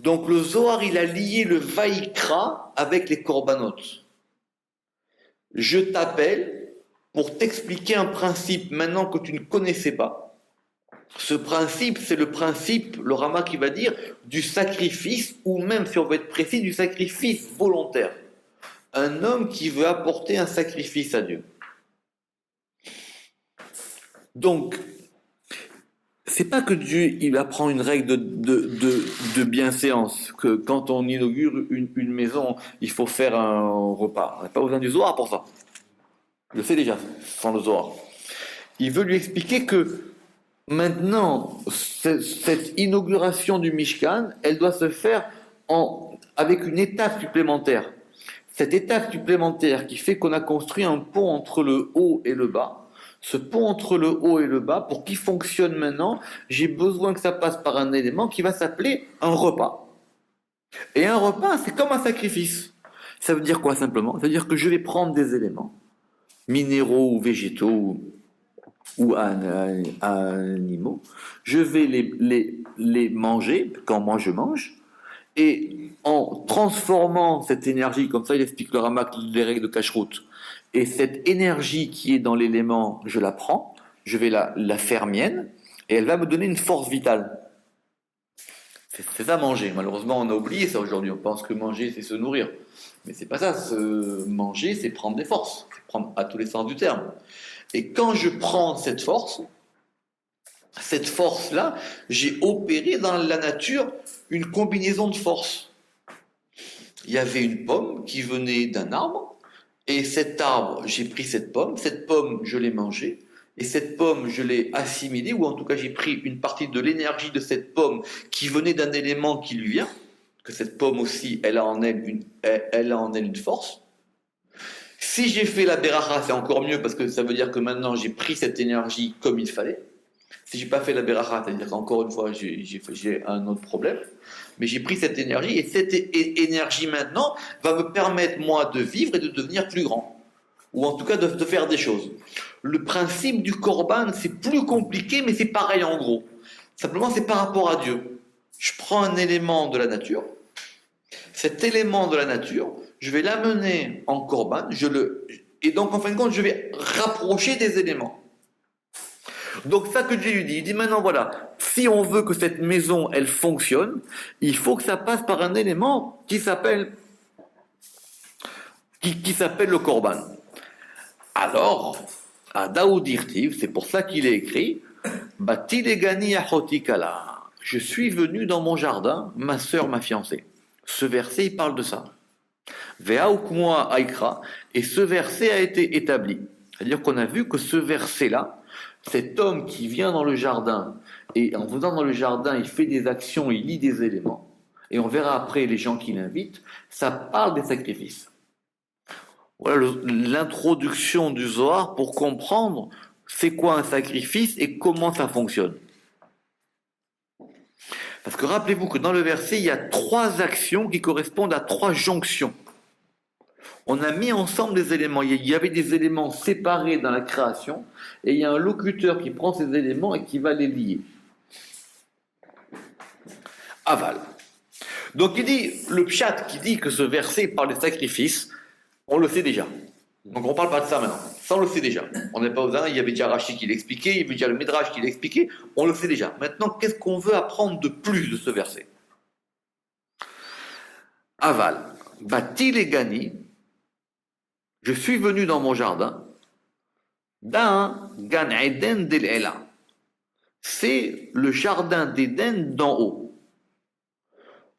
Donc le Zohar, il a lié le Vaïkra avec les Korbanot. Je t'appelle pour t'expliquer un principe maintenant que tu ne connaissais pas. Ce principe, c'est le principe, le Rama qui va dire, du sacrifice, ou même, si on veut être précis, du sacrifice volontaire. Un homme qui veut apporter un sacrifice à Dieu. Donc, c'est pas que Dieu il apprend une règle de bienséance, que quand on inaugure une maison, il faut faire un repas. On n'a pas besoin du Zohar pour ça. Je le sais déjà, sans le Zohar. Il veut lui expliquer que maintenant, cette inauguration du Mishkan, elle doit se faire avec une étape supplémentaire. Cette étape supplémentaire qui fait qu'on a construit un pont entre le haut et le bas. Ce pont entre le haut et le bas, pour qu'il fonctionne maintenant, j'ai besoin que ça passe par un élément qui va s'appeler un repas. Et un repas, c'est comme un sacrifice. Ça veut dire quoi simplement? Ça veut dire que je vais prendre des éléments, minéraux ou végétaux ou animaux, je vais les manger quand moi je mange, et en transformant cette énergie, comme ça il explique le Ramak les règles de Kashrut, et cette énergie qui est dans l'élément, je la prends, je vais la faire mienne, et elle va me donner une force vitale. C'est ça manger. Malheureusement, on a oublié ça aujourd'hui. On pense que manger, c'est se nourrir. Mais c'est pas ça. Manger, c'est prendre des forces. C'est prendre à tous les sens du terme. Et quand je prends cette force-là, j'ai opéré dans la nature une combinaison de forces. Il y avait une pomme qui venait d'un arbre, et cet arbre, j'ai pris cette pomme, je l'ai mangée, et cette pomme, je l'ai assimilée, ou en tout cas j'ai pris une partie de l'énergie de cette pomme qui venait d'un élément qui lui vient, que cette pomme aussi, elle a en elle une force. Si j'ai fait la beracha, c'est encore mieux, parce que ça veut dire que maintenant j'ai pris cette énergie comme il fallait. Si j'ai pas fait la beracha, c'est-à-dire qu'encore une fois, j'ai un autre problème. Mais j'ai pris cette énergie, et cette énergie maintenant va me permettre, moi, de vivre et de devenir plus grand. Ou en tout cas, de faire des choses. Le principe du korban, c'est plus compliqué, mais c'est pareil en gros. Simplement, c'est par rapport à Dieu. Je prends un élément de la nature. Cet élément de la nature, je vais l'amener en korban. Et donc, en fin de compte, je vais rapprocher des éléments. Donc ça que Dieu lui dit, il dit maintenant voilà, si on veut que cette maison elle fonctionne, il faut que ça passe par un élément qui s'appelle le korban. Alors, à Daoud Irtiv, c'est pour ça qu'il est écrit, Bati legani achoti kala. Je suis venu dans mon jardin, ma sœur, ma fiancée. Ce verset, il parle de ça. Ve'aukmoa aikra, et ce verset a été établi. C'est-à-dire qu'on a vu que ce verset-là, cet homme qui vient dans le jardin, et en venant dans le jardin, il fait des actions, il lit des éléments, et on verra après les gens qui l'invitent, ça parle des sacrifices. Voilà l'introduction du Zohar pour comprendre c'est quoi un sacrifice et comment ça fonctionne. Parce que rappelez-vous que dans le verset, il y a 3 actions qui correspondent à 3 jonctions. On a mis ensemble des éléments. Il y avait des éléments séparés dans la création, et il y a un locuteur qui prend ces éléments et qui va les lier. Aval. Donc il dit, le pshat qui dit que ce verset parle des sacrifices, on le sait déjà. Donc on ne parle pas de ça maintenant. Ça on le sait déjà. On n'est pas aux uns, il y avait déjà Rashi qui l'expliquait, il y avait déjà le Midrash qui l'expliquait, on le sait déjà. Maintenant, qu'est-ce qu'on veut apprendre de plus de ce verset? Aval. Bati legani. Je suis venu dans mon jardin, d'un Gan Eden del Ela. C'est le jardin d'Éden d'en haut.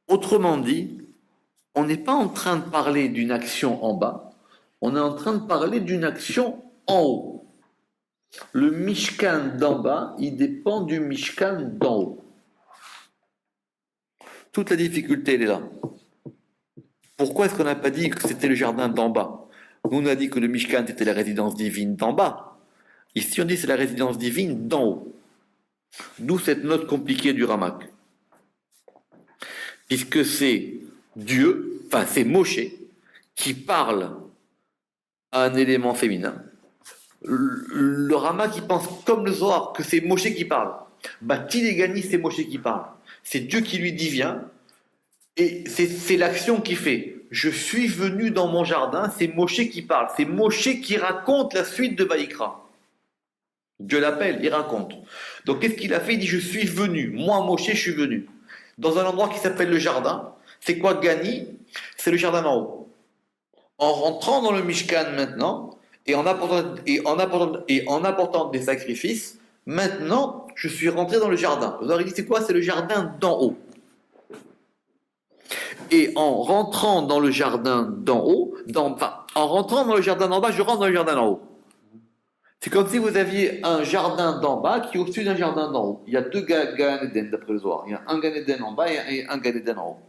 Autrement dit, on n'est pas en train de parler d'une action en bas, on est en train de parler d'une action en haut. Le Mishkan d'en bas, il dépend du Mishkan d'en haut. Toute la difficulté, elle est là. Pourquoi est-ce qu'on n'a pas dit que c'était le jardin d'en bas? Nous, on a dit que le Mishkan était la résidence divine d'en bas. Ici, on dit que c'est la résidence divine d'en haut. D'où cette note compliquée du Ramak. Puisque c'est Dieu, enfin c'est Moshe, qui parle à un élément féminin. Le Ramak, il pense comme le Zohar, que c'est Moshe qui parle. Bati legani, c'est Moshe qui parle. C'est Dieu qui lui dit viens, et c'est l'action qu'il fait. Je suis venu dans mon jardin, c'est Moshe qui parle, c'est Moshe qui raconte la suite de Vaïkra. Dieu l'appelle, il raconte. Donc qu'est-ce qu'il a fait? Il dit je suis venu, moi Moshe je suis venu. Dans un endroit qui s'appelle le jardin. C'est quoi Gani? C'est le jardin en haut. En rentrant dans le Mishkan maintenant, et en apportant des sacrifices, maintenant je suis rentré dans le jardin. Vous aurez dit c'est quoi? C'est le jardin d'en haut. Et en rentrant dans le jardin d'en haut, en rentrant dans le jardin d'en bas, je rentre dans le jardin d'en haut. C'est comme si vous aviez un jardin d'en bas qui est au-dessus d'un jardin d'en haut. Il y a 2 Gan Eden d'après le Zohar. Il y a un Gan Eden en bas et un Gan Eden en haut.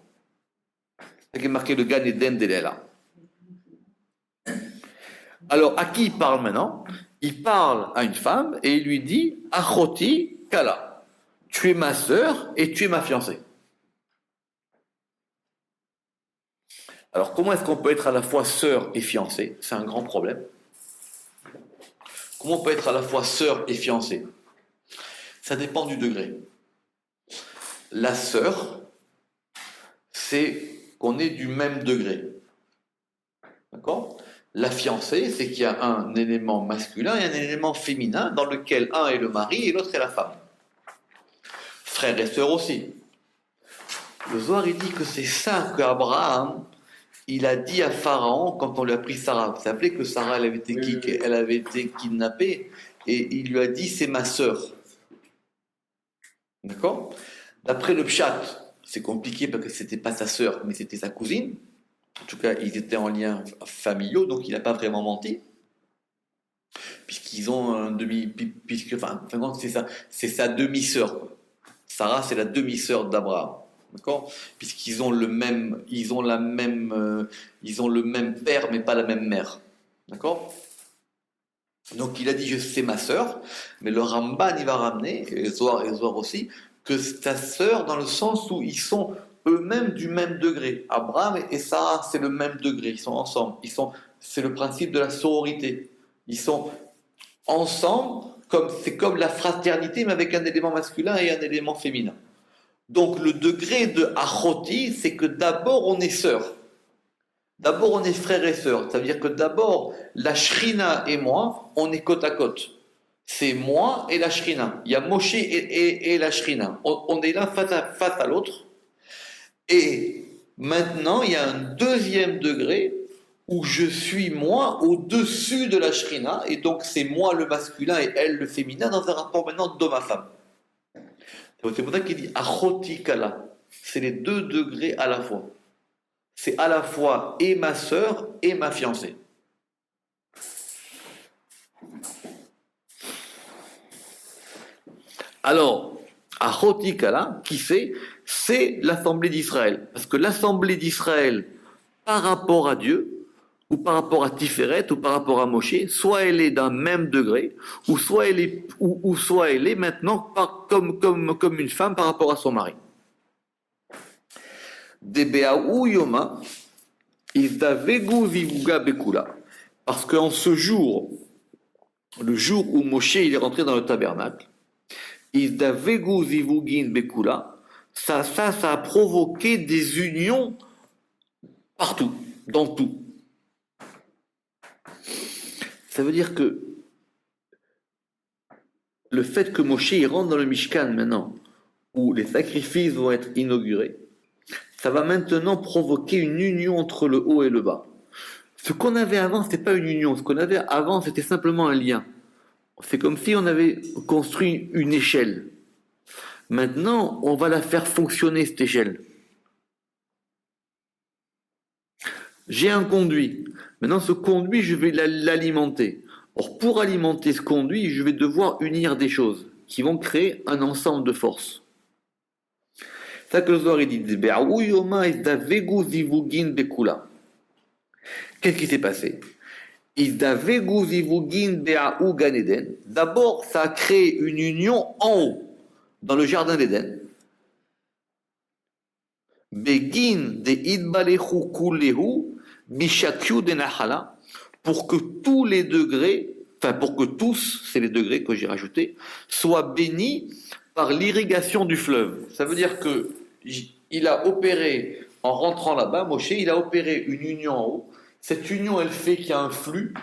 C'est marqué le Gan Eden d'Elela. Alors, à qui il parle maintenant? Il parle à une femme et il lui dit Achoti Kala. Tu es ma sœur et tu es ma fiancée. Alors, comment est-ce qu'on peut être à la fois sœur et fiancée? C'est un grand problème. Comment on peut être à la fois sœur et fiancée? Ça dépend du degré. La sœur, c'est qu'on est du même degré. D'accord? La fiancée, c'est qu'il y a un élément masculin et un élément féminin dans lequel un est le mari et l'autre est la femme. Frère et sœur aussi. Le Zohar, il dit que c'est ça qu'Abraham, il a dit à Pharaon quand on lui a pris Sarah. Vous savez que Sarah, elle avait été kidnappée, et il lui a dit, c'est ma sœur. D'accord? D'après le Pshat, c'est compliqué parce que c'était pas sa sœur, mais c'était sa cousine. En tout cas, ils étaient en lien familiaux, donc il n'a pas vraiment menti. Puisqu'ils ont un c'est sa demi-sœur. Sarah, c'est la demi-sœur d'Abraham. D'accord? Puisqu'ils ont le même père, mais pas la même mère. D'accord? Donc il a dit, c'est ma sœur, mais le Ramban, il va ramener, et Zohar aussi, que c'est ta sœur dans le sens où ils sont eux-mêmes du même degré. Abraham et Sarah, c'est le même degré, ils sont ensemble. C'est le principe de la sororité. Ils sont ensemble, c'est comme la fraternité, mais avec un élément masculin et un élément féminin. Donc le degré de Achoti, c'est que d'abord on est sœurs. D'abord on est frères et sœurs. Ça veut dire que d'abord, la Shrina et moi, on est côte à côte. C'est moi et la Shrina. Il y a Moshe et la Shrina. On est là face à l'autre. Et maintenant, il y a un deuxième degré où je suis moi au-dessus de la Shrina, et donc c'est moi le masculin et elle le féminin dans un rapport maintenant d'homme à femme. C'est pour ça qu'il dit Achoti Kala. C'est les deux degrés à la fois. C'est à la fois et ma sœur et ma fiancée. Alors, Achoti Kala, qui c'est l'Assemblée d'Israël. Parce que l'Assemblée d'Israël, par rapport à Dieu, ou par rapport à Tiferet, ou par rapport à Moshe, soit elle est d'un même degré, ou soit elle est maintenant comme une femme par rapport à son mari. Parce qu'en ce jour, le jour où Moshe il est rentré dans le tabernacle, ça a provoqué des unions partout, dans tout. Ça veut dire que le fait que Moshe il rentre dans le Mishkan maintenant, où les sacrifices vont être inaugurés, ça va maintenant provoquer une union entre le haut et le bas. Ce qu'on avait avant, ce n'était pas une union. Ce qu'on avait avant, c'était simplement un lien. C'est comme si on avait construit une échelle. Maintenant, on va la faire fonctionner, cette échelle. J'ai un conduit. Maintenant, ce conduit, je vais l'alimenter. Or, pour alimenter ce conduit, je vais devoir unir des choses qui vont créer un ensemble de forces. C'est ça que le Zohar dit. Qu'est-ce qui s'est passé? D'abord, ça a créé une union en haut, dans le jardin d'Éden. Pour que tous les degrés, pour que tous, c'est les degrés que j'ai rajoutés, soient bénis par l'irrigation du fleuve. Ça veut dire que il a opéré, en rentrant là-bas, Moshe, il a opéré une union en haut. Cette union, elle fait qu'il y a un flux.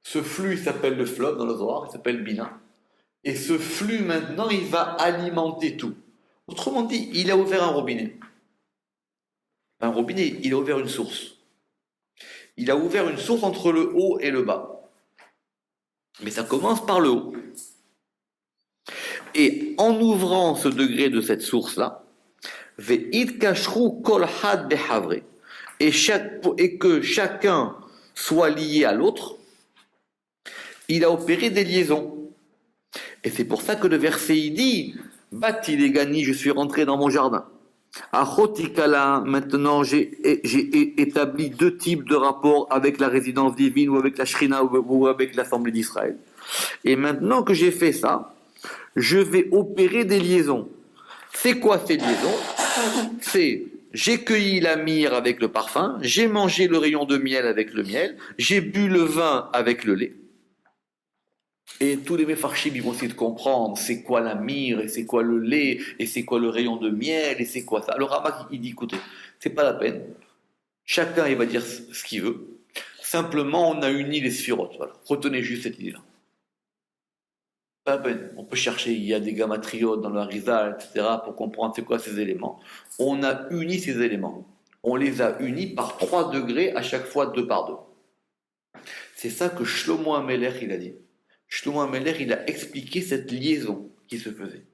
Ce flux, il s'appelle le fleuve dans le Zohar, il s'appelle Bina. Et ce flux, maintenant, il va alimenter tout. Autrement dit, il a ouvert un robinet. Un robinet, il a ouvert une source. Il a ouvert une source entre le haut et le bas. Mais ça commence par le haut. Et en ouvrant ce degré de cette source-là, et que chacun soit lié à l'autre, il a opéré des liaisons. Et c'est pour ça que le verset il dit Bati Gani, je suis rentré dans mon jardin. Achotikala, maintenant j'ai établi deux types de rapports avec la résidence divine ou avec la Shrina ou avec l'Assemblée d'Israël. Et maintenant que j'ai fait ça, je vais opérer des liaisons. C'est quoi ces liaisons? C'est j'ai cueilli la myrrhe avec le parfum, j'ai mangé le rayon de miel avec le miel, j'ai bu le vin avec le lait. Et tous les méfarchim, ils vont essayer de comprendre c'est quoi la myrrhe, et c'est quoi le lait, et c'est quoi le rayon de miel, et c'est quoi ça. Le Ramak, il dit écoutez, c'est pas la peine. Chacun, il va dire ce qu'il veut. Simplement, on a uni les sphirotes. Voilà. Retenez juste cette idée-là. Pas la peine. On peut chercher, il y a des gammatriotes dans le Harizal, etc., pour comprendre c'est quoi ces éléments. On a uni ces éléments. On les a unis par 3 degrés, à chaque fois 2 par 2. C'est ça que Shlomo HaMelech il a dit. Shlomo HaMelech il a expliqué cette liaison qui se faisait.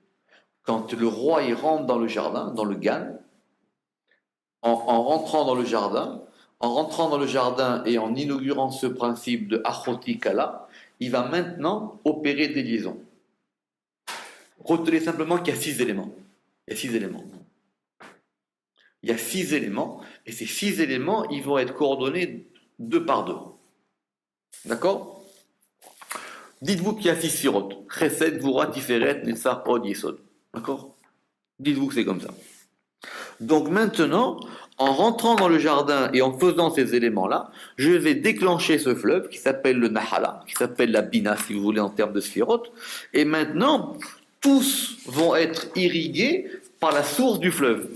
Quand le roi il rentre dans le jardin, dans le Gan, en rentrant dans le jardin et en inaugurant ce principe de Achoti Kala, il va maintenant opérer des liaisons. Retenez simplement qu'il y a 6 éléments. Il y a 6 éléments. Il y a 6 éléments, et ces 6 éléments, ils vont être coordonnés 2 par 2. D'accord? Dites-vous qu'il y a 6 sirotes. Chesed, Gvura, Tiferet, Netzach, Od, Yesod. D'accord? Dites-vous que c'est comme ça. Donc maintenant, en rentrant dans le jardin et en faisant ces éléments-là, je vais déclencher ce fleuve qui s'appelle le Nahala, qui s'appelle la Bina, si vous voulez, en termes de sphirotes. Et maintenant, tous vont être irrigués par la source du fleuve.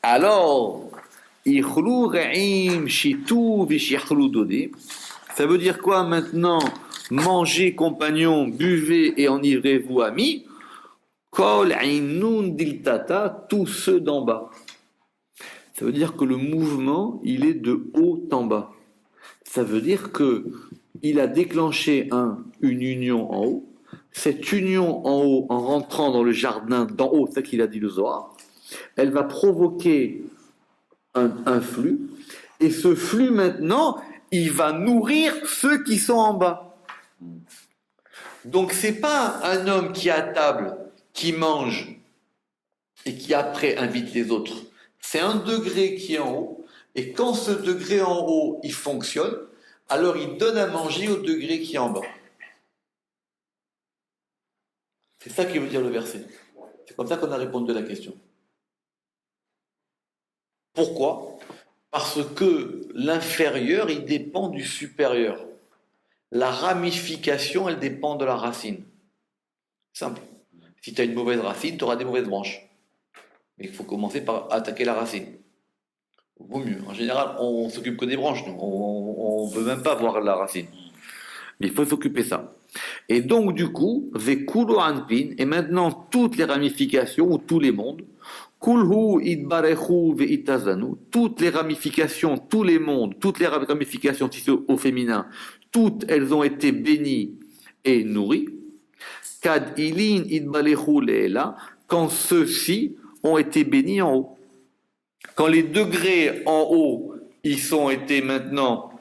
Alors, ça veut dire quoi maintenant? Mangez, compagnons, buvez et enivrez-vous, amis. Kol ainun diltata, tous ceux d'en bas. Ça veut dire que le mouvement, il est de haut en bas. Ça veut dire que il a déclenché une union en haut. Cette union en haut, en rentrant dans le jardin d'en haut, c'est ça qu'il a dit le Zohar, elle va provoquer un flux. Et ce flux maintenant, il va nourrir ceux qui sont en bas. Donc c'est pas un homme qui est à table, qui mange et qui après invite les autres. C'est un degré qui est en haut, et quand ce degré en haut, il fonctionne, alors il donne à manger au degré qui est en bas. C'est ça qui veut dire le verset. C'est comme ça qu'on a répondu à la question. Pourquoi? Parce que l'inférieur, il dépend du supérieur. La ramification, elle dépend de la racine. Simple. Si tu as une mauvaise racine, tu auras des mauvaises branches. Mais il faut commencer par attaquer la racine. Vaut mieux. En général, on s'occupe que des branches. Nous. On ne veut même pas voir la racine. Mais il faut s'occuper de ça. Et donc, du coup, Vekulo Anpin, et maintenant toutes les ramifications, ou tous les mondes, Kulhu Idbarechu Veitazanu, toutes les ramifications, tous les mondes, toutes les ramifications, si c'est au féminin, toutes elles ont été bénies et nourries. Kad Ilin Idbalechu Leela, quand ceux-ci ont été bénis en haut. Quand les degrés en haut, ils ont été maintenant,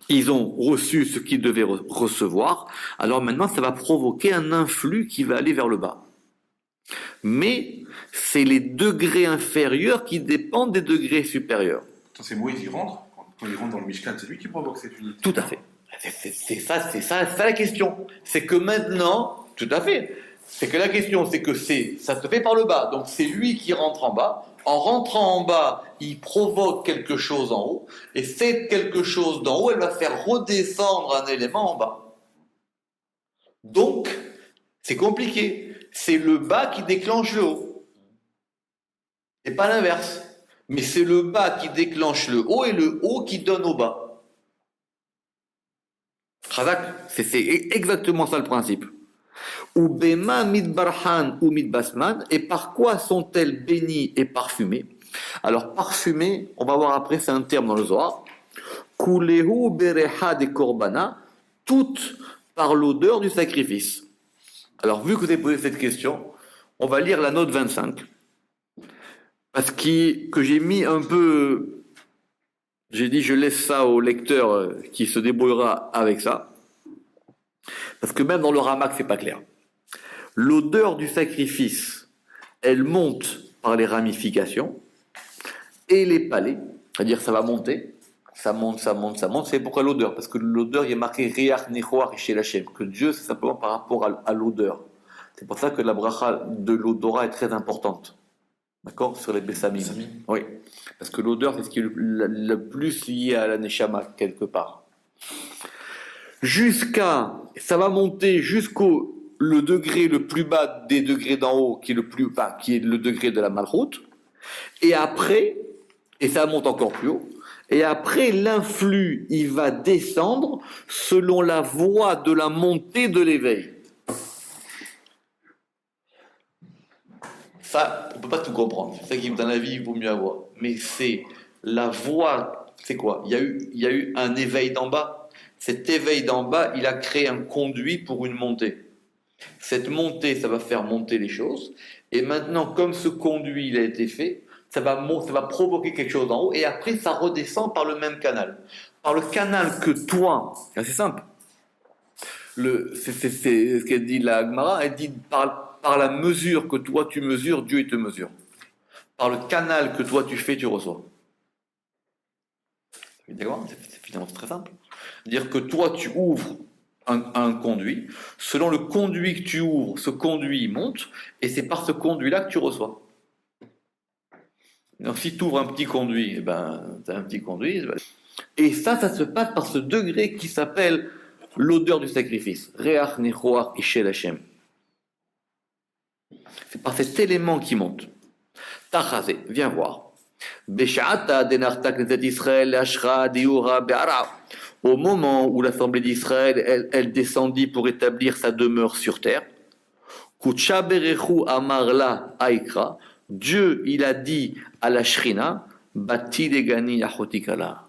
ils ont reçu ce qu'ils devaient recevoir, alors maintenant ça va provoquer un influx qui va aller vers le bas. Mais c'est les degrés inférieurs qui dépendent des degrés supérieurs. C'est Moïse, il rentre. Quand il rentre dans le Mishkan, c'est lui qui provoque cette unité. Tout à fait. C'est ça la question. C'est que maintenant, tout à fait. C'est que la question, c'est que ça se fait par le bas. Donc c'est lui qui rentre en bas. En rentrant en bas, il provoque quelque chose en haut. Et cette quelque chose d'en haut, elle va faire redescendre un élément en bas. Donc, c'est compliqué. C'est le bas qui déclenche le haut. Et pas l'inverse. Mais c'est le bas qui déclenche le haut et le haut qui donne au bas. Khazak, c'est exactement ça le principe. Ubema midbarhan ou midbasman, et par quoi sont-elles bénies et parfumées? Alors parfumées, on va voir après, c'est un terme dans le Zohar. Kulehu bereha de korbana, toutes par l'odeur du sacrifice. Alors vu que vous avez posé cette question, on va lire la note 25. Parce que j'ai mis un peu, j'ai dit je laisse ça au lecteur qui se débrouillera avec ça. Parce que même dans le Ramak, c'est pas clair. L'odeur du sacrifice, elle monte par les ramifications et les palais, c'est-à-dire ça va monter, ça monte. C'est pourquoi l'odeur, parce que l'odeur, il y a marqué Riach Nechoach chez l'Hachem, que Dieu, c'est simplement par rapport à l'odeur. C'est pour ça que la bracha de l'odorat est très importante. D'accord? Sur les Bessamim. Oui. Parce que l'odeur, c'est ce qui est le plus lié à la Neshama, quelque part. Ça va monter jusqu'au le degré le plus bas des degrés d'en haut, qui est le degré de la Malchut. Et après, et ça monte encore plus haut, Et après, l'influx, il va descendre selon la voie de la montée de l'éveil. Ça, on ne peut pas tout comprendre. C'est ça qui, dans la vie, il vaut mieux avoir. Mais c'est la voie, c'est quoi? Il y a eu un éveil d'en bas. Cet éveil d'en bas, il a créé un conduit pour une montée. Cette montée, ça va faire monter les choses. Et maintenant, comme ce conduit, il a été fait, ça va provoquer quelque chose en haut. Et après, ça redescend par le même canal. Par le canal que toi, c'est assez simple. C'est ce qu'elle dit la Gemara, elle dit par la mesure que toi tu mesures, Dieu il te mesure. Par le canal que toi tu fais, tu reçois. D'accord? C'est finalement très simple. Dire que toi tu ouvres un conduit, selon le conduit que tu ouvres, ce conduit monte, et c'est par ce conduit-là que tu reçois. Donc si tu ouvres un petit conduit, eh ben, tu as un petit conduit. Et ça se passe par ce degré qui s'appelle l'odeur du sacrifice. Reach nechoach ishel Hashem. C'est par cet élément qui monte. Tachazé, viens voir. Besha'ata denarta kneset Israël ashra diura be'ara. Au moment où l'assemblée d'Israël, elle descendit pour établir sa demeure sur terre. Kutsha berechu amarla aikra. Dieu, il a dit à la Shrina, Bati legani achotikala.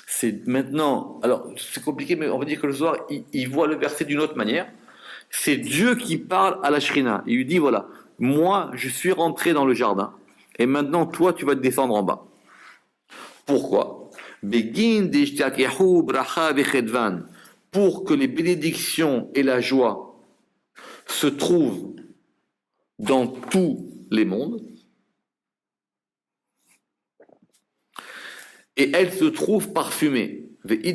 C'est maintenant, alors c'est compliqué, mais on va dire que le soir, il voit le verset d'une autre manière. C'est Dieu qui parle à la Shrina. Il lui dit, voilà, moi, je suis rentré dans le jardin, et maintenant, toi, tu vas te descendre en bas. Pourquoi? Pour que les bénédictions et la joie se trouvent dans tous les mondes, et elles se trouvent parfumées. Les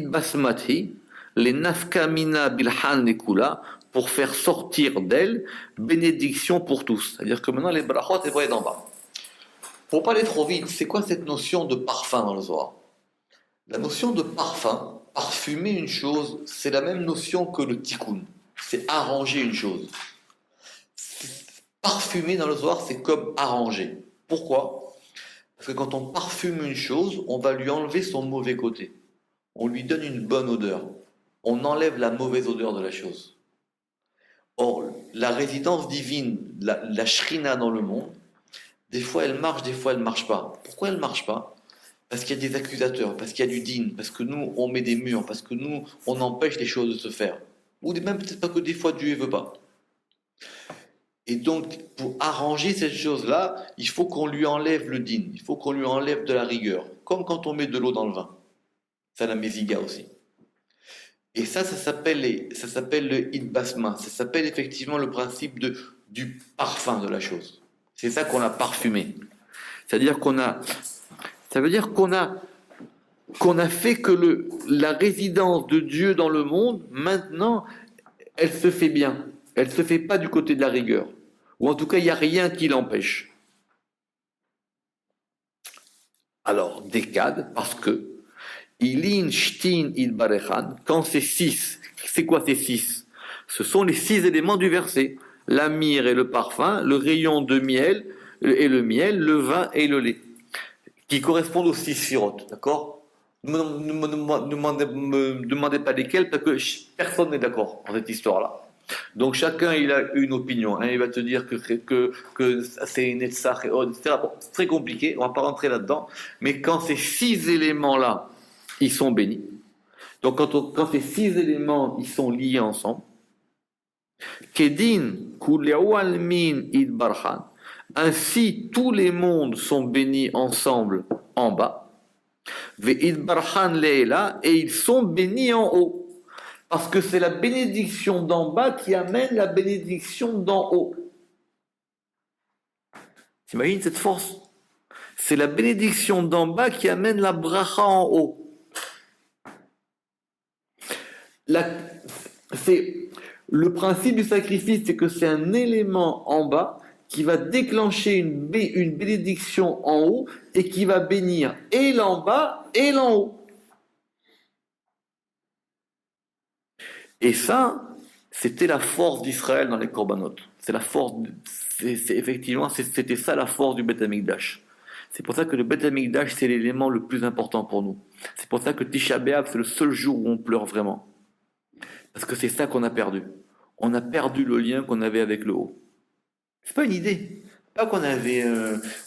nafkamina bilhan nekula, pour faire sortir d'elles bénédiction pour tous. C'est-à-dire que maintenant les brachot, elles vont être en bas. Pour pas aller trop vite, c'est quoi cette notion de parfum dans le Zohar? La notion de parfum, parfumer une chose, c'est la même notion que le tikkun. C'est arranger une chose. Parfumer dans le Zohar, c'est comme arranger. Pourquoi? Parce que quand on parfume une chose, on va lui enlever son mauvais côté. On lui donne une bonne odeur. On enlève la mauvaise odeur de la chose. Or, la résidence divine, la shrina dans le monde, des fois elle marche, des fois elle ne marche pas. Pourquoi elle ne marche pas? Parce qu'il y a des accusateurs, parce qu'il y a du din, parce que nous, on met des murs, parce que nous, on empêche les choses de se faire. Ou même peut-être pas que des fois Dieu ne veut pas. Et donc, pour arranger cette chose-là, il faut qu'on lui enlève le din, il faut qu'on lui enlève de la rigueur. Comme quand on met de l'eau dans le vin. C'est la méziga aussi. Et ça s'appelle le idbasma. Ça s'appelle effectivement le principe du parfum de la chose. C'est ça qu'on a parfumé. C'est-à-dire ça veut dire qu'on a fait que la résidence de Dieu dans le monde, maintenant, elle se fait bien. Elle ne se fait pas du côté de la rigueur. Ou en tout cas, il n'y a rien qui l'empêche. Alors, décade, parce que Ilin, Shtin, Idbarechan, quand c'est 6, c'est quoi ces 6? Ce sont les 6 éléments du verset. La myrrhe et le parfum, le rayon de miel et le miel, le vin et le lait, qui correspondent aux 6 sirotes, d'accord? Ne me demandez pas lesquels, parce que personne n'est d'accord dans cette histoire-là. Donc chacun il a une opinion. Il va te dire que c'est Netzach et Od, etc. Bon, c'est très compliqué, on ne va pas rentrer là-dedans. Mais quand ces 6 éléments-là, ils sont bénis. Donc quand ces 6 éléments, ils sont liés ensemble, Kedin, Kulewalmin, Idbarhan, ainsi tous les mondes sont bénis ensemble en bas, Ve'idbarhan Leila, et ils sont bénis en haut. Parce que c'est la bénédiction d'en bas qui amène la bénédiction d'en haut. T'imagines cette force? C'est la bénédiction d'en bas qui amène la bracha en haut. Le principe du sacrifice, c'est que c'est un élément en bas qui va déclencher une bénédiction en haut et qui va bénir et l'en bas et l'en haut. Et ça, c'était la force d'Israël dans les Korbanot. C'est la force, effectivement, c'était ça la force du Beth Amikdash. C'est pour ça que le Beth Amikdash, c'est l'élément le plus important pour nous. C'est pour ça que Tisha B'Av, c'est le seul jour où on pleure vraiment. Parce que c'est ça qu'on a perdu. On a perdu le lien qu'on avait avec le haut. C'est pas une idée. Pas qu'on avait,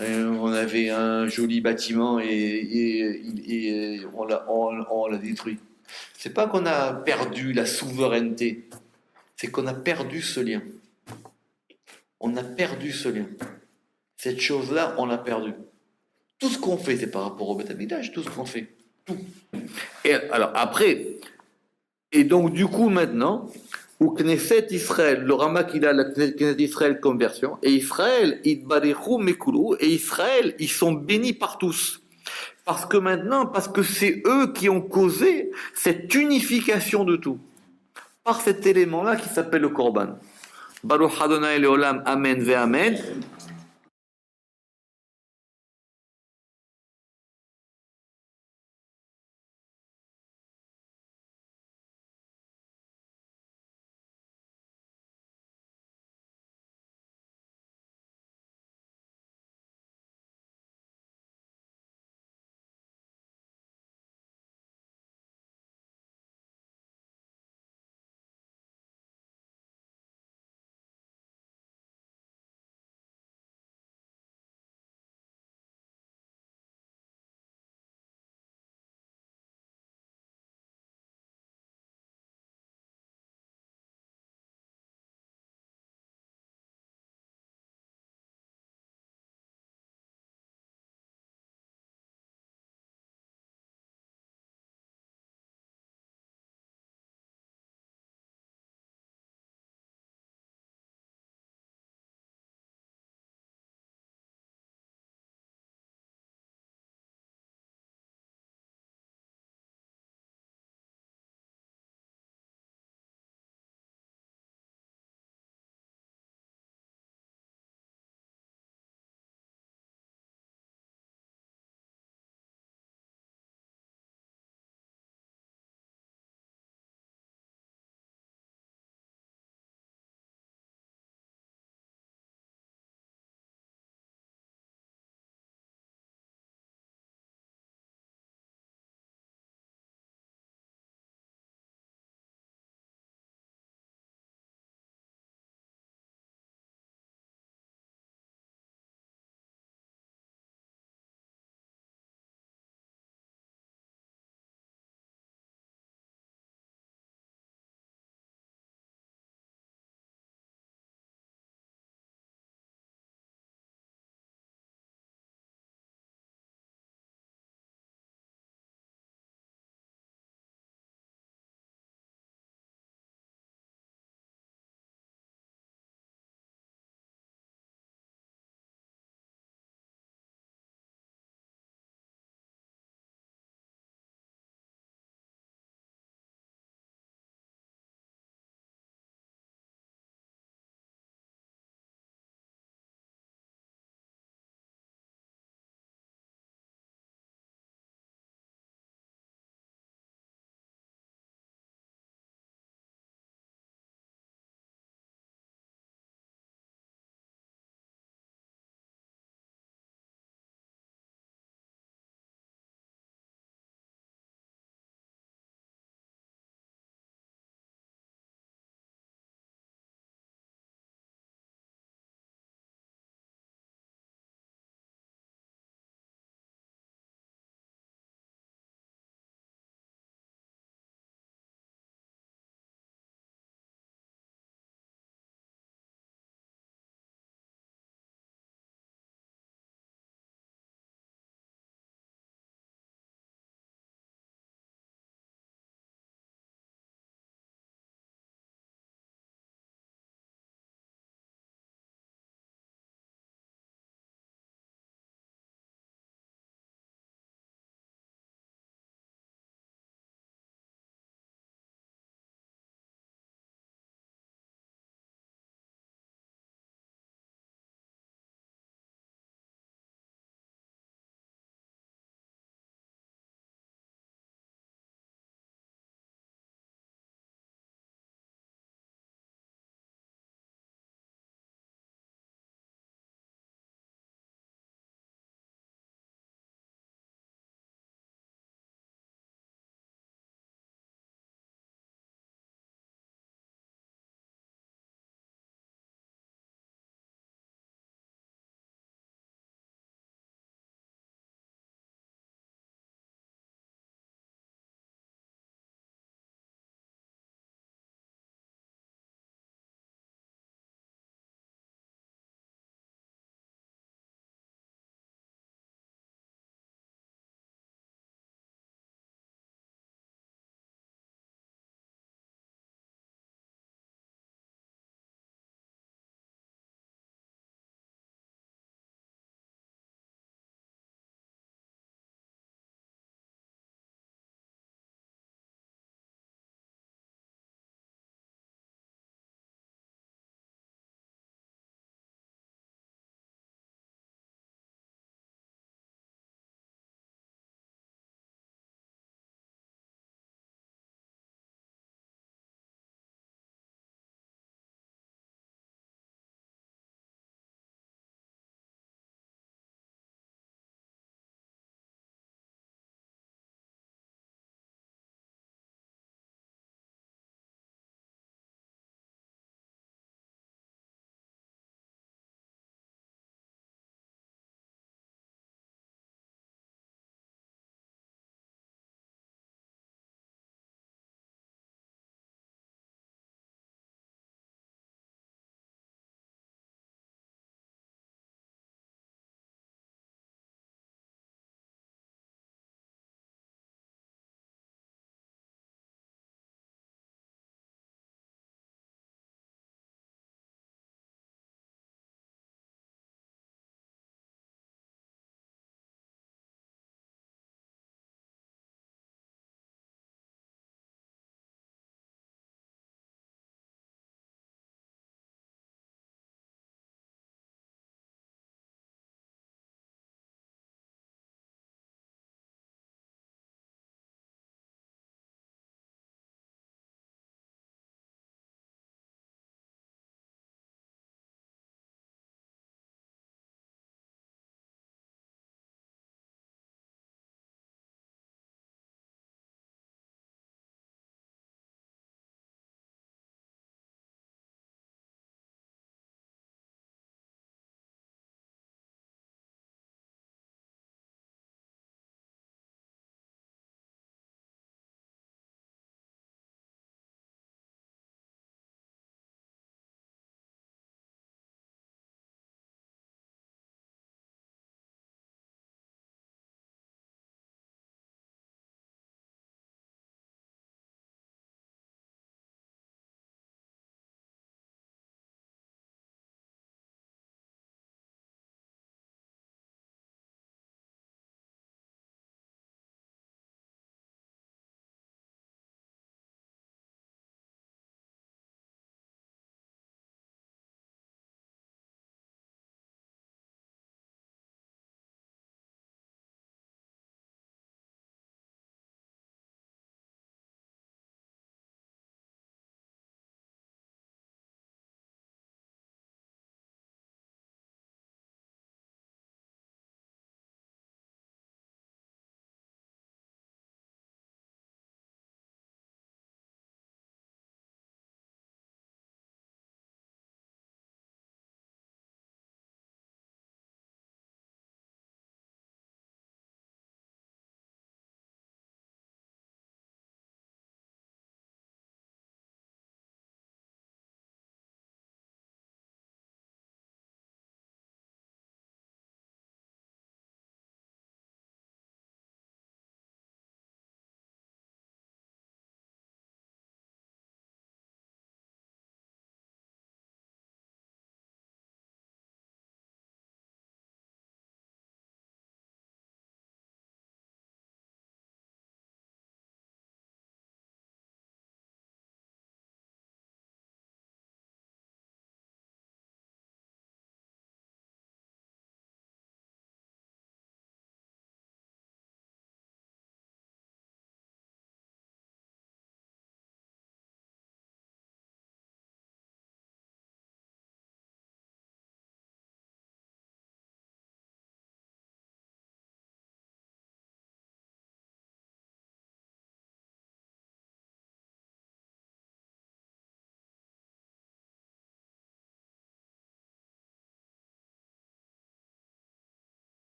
on avait un joli bâtiment et on l'a détruit. C'est pas qu'on a perdu la souveraineté. C'est qu'on a perdu ce lien. On a perdu ce lien. Cette chose-là, on l'a perdue. Tout ce qu'on fait, c'est par rapport au Beth Amikdash, tout ce qu'on fait. Tout. Et alors après, et donc du coup maintenant, où Knesset Israël, le Rama qu'il a la Knesset Israël comme version, et Israël, Idbarichu Mekulu, et Israël, ils sont bénis par tous. Parce que c'est eux qui ont causé cette unification de tout. Par cet élément-là qui s'appelle le Korban. Baruch Adonai Leolam, Amen ve Amen.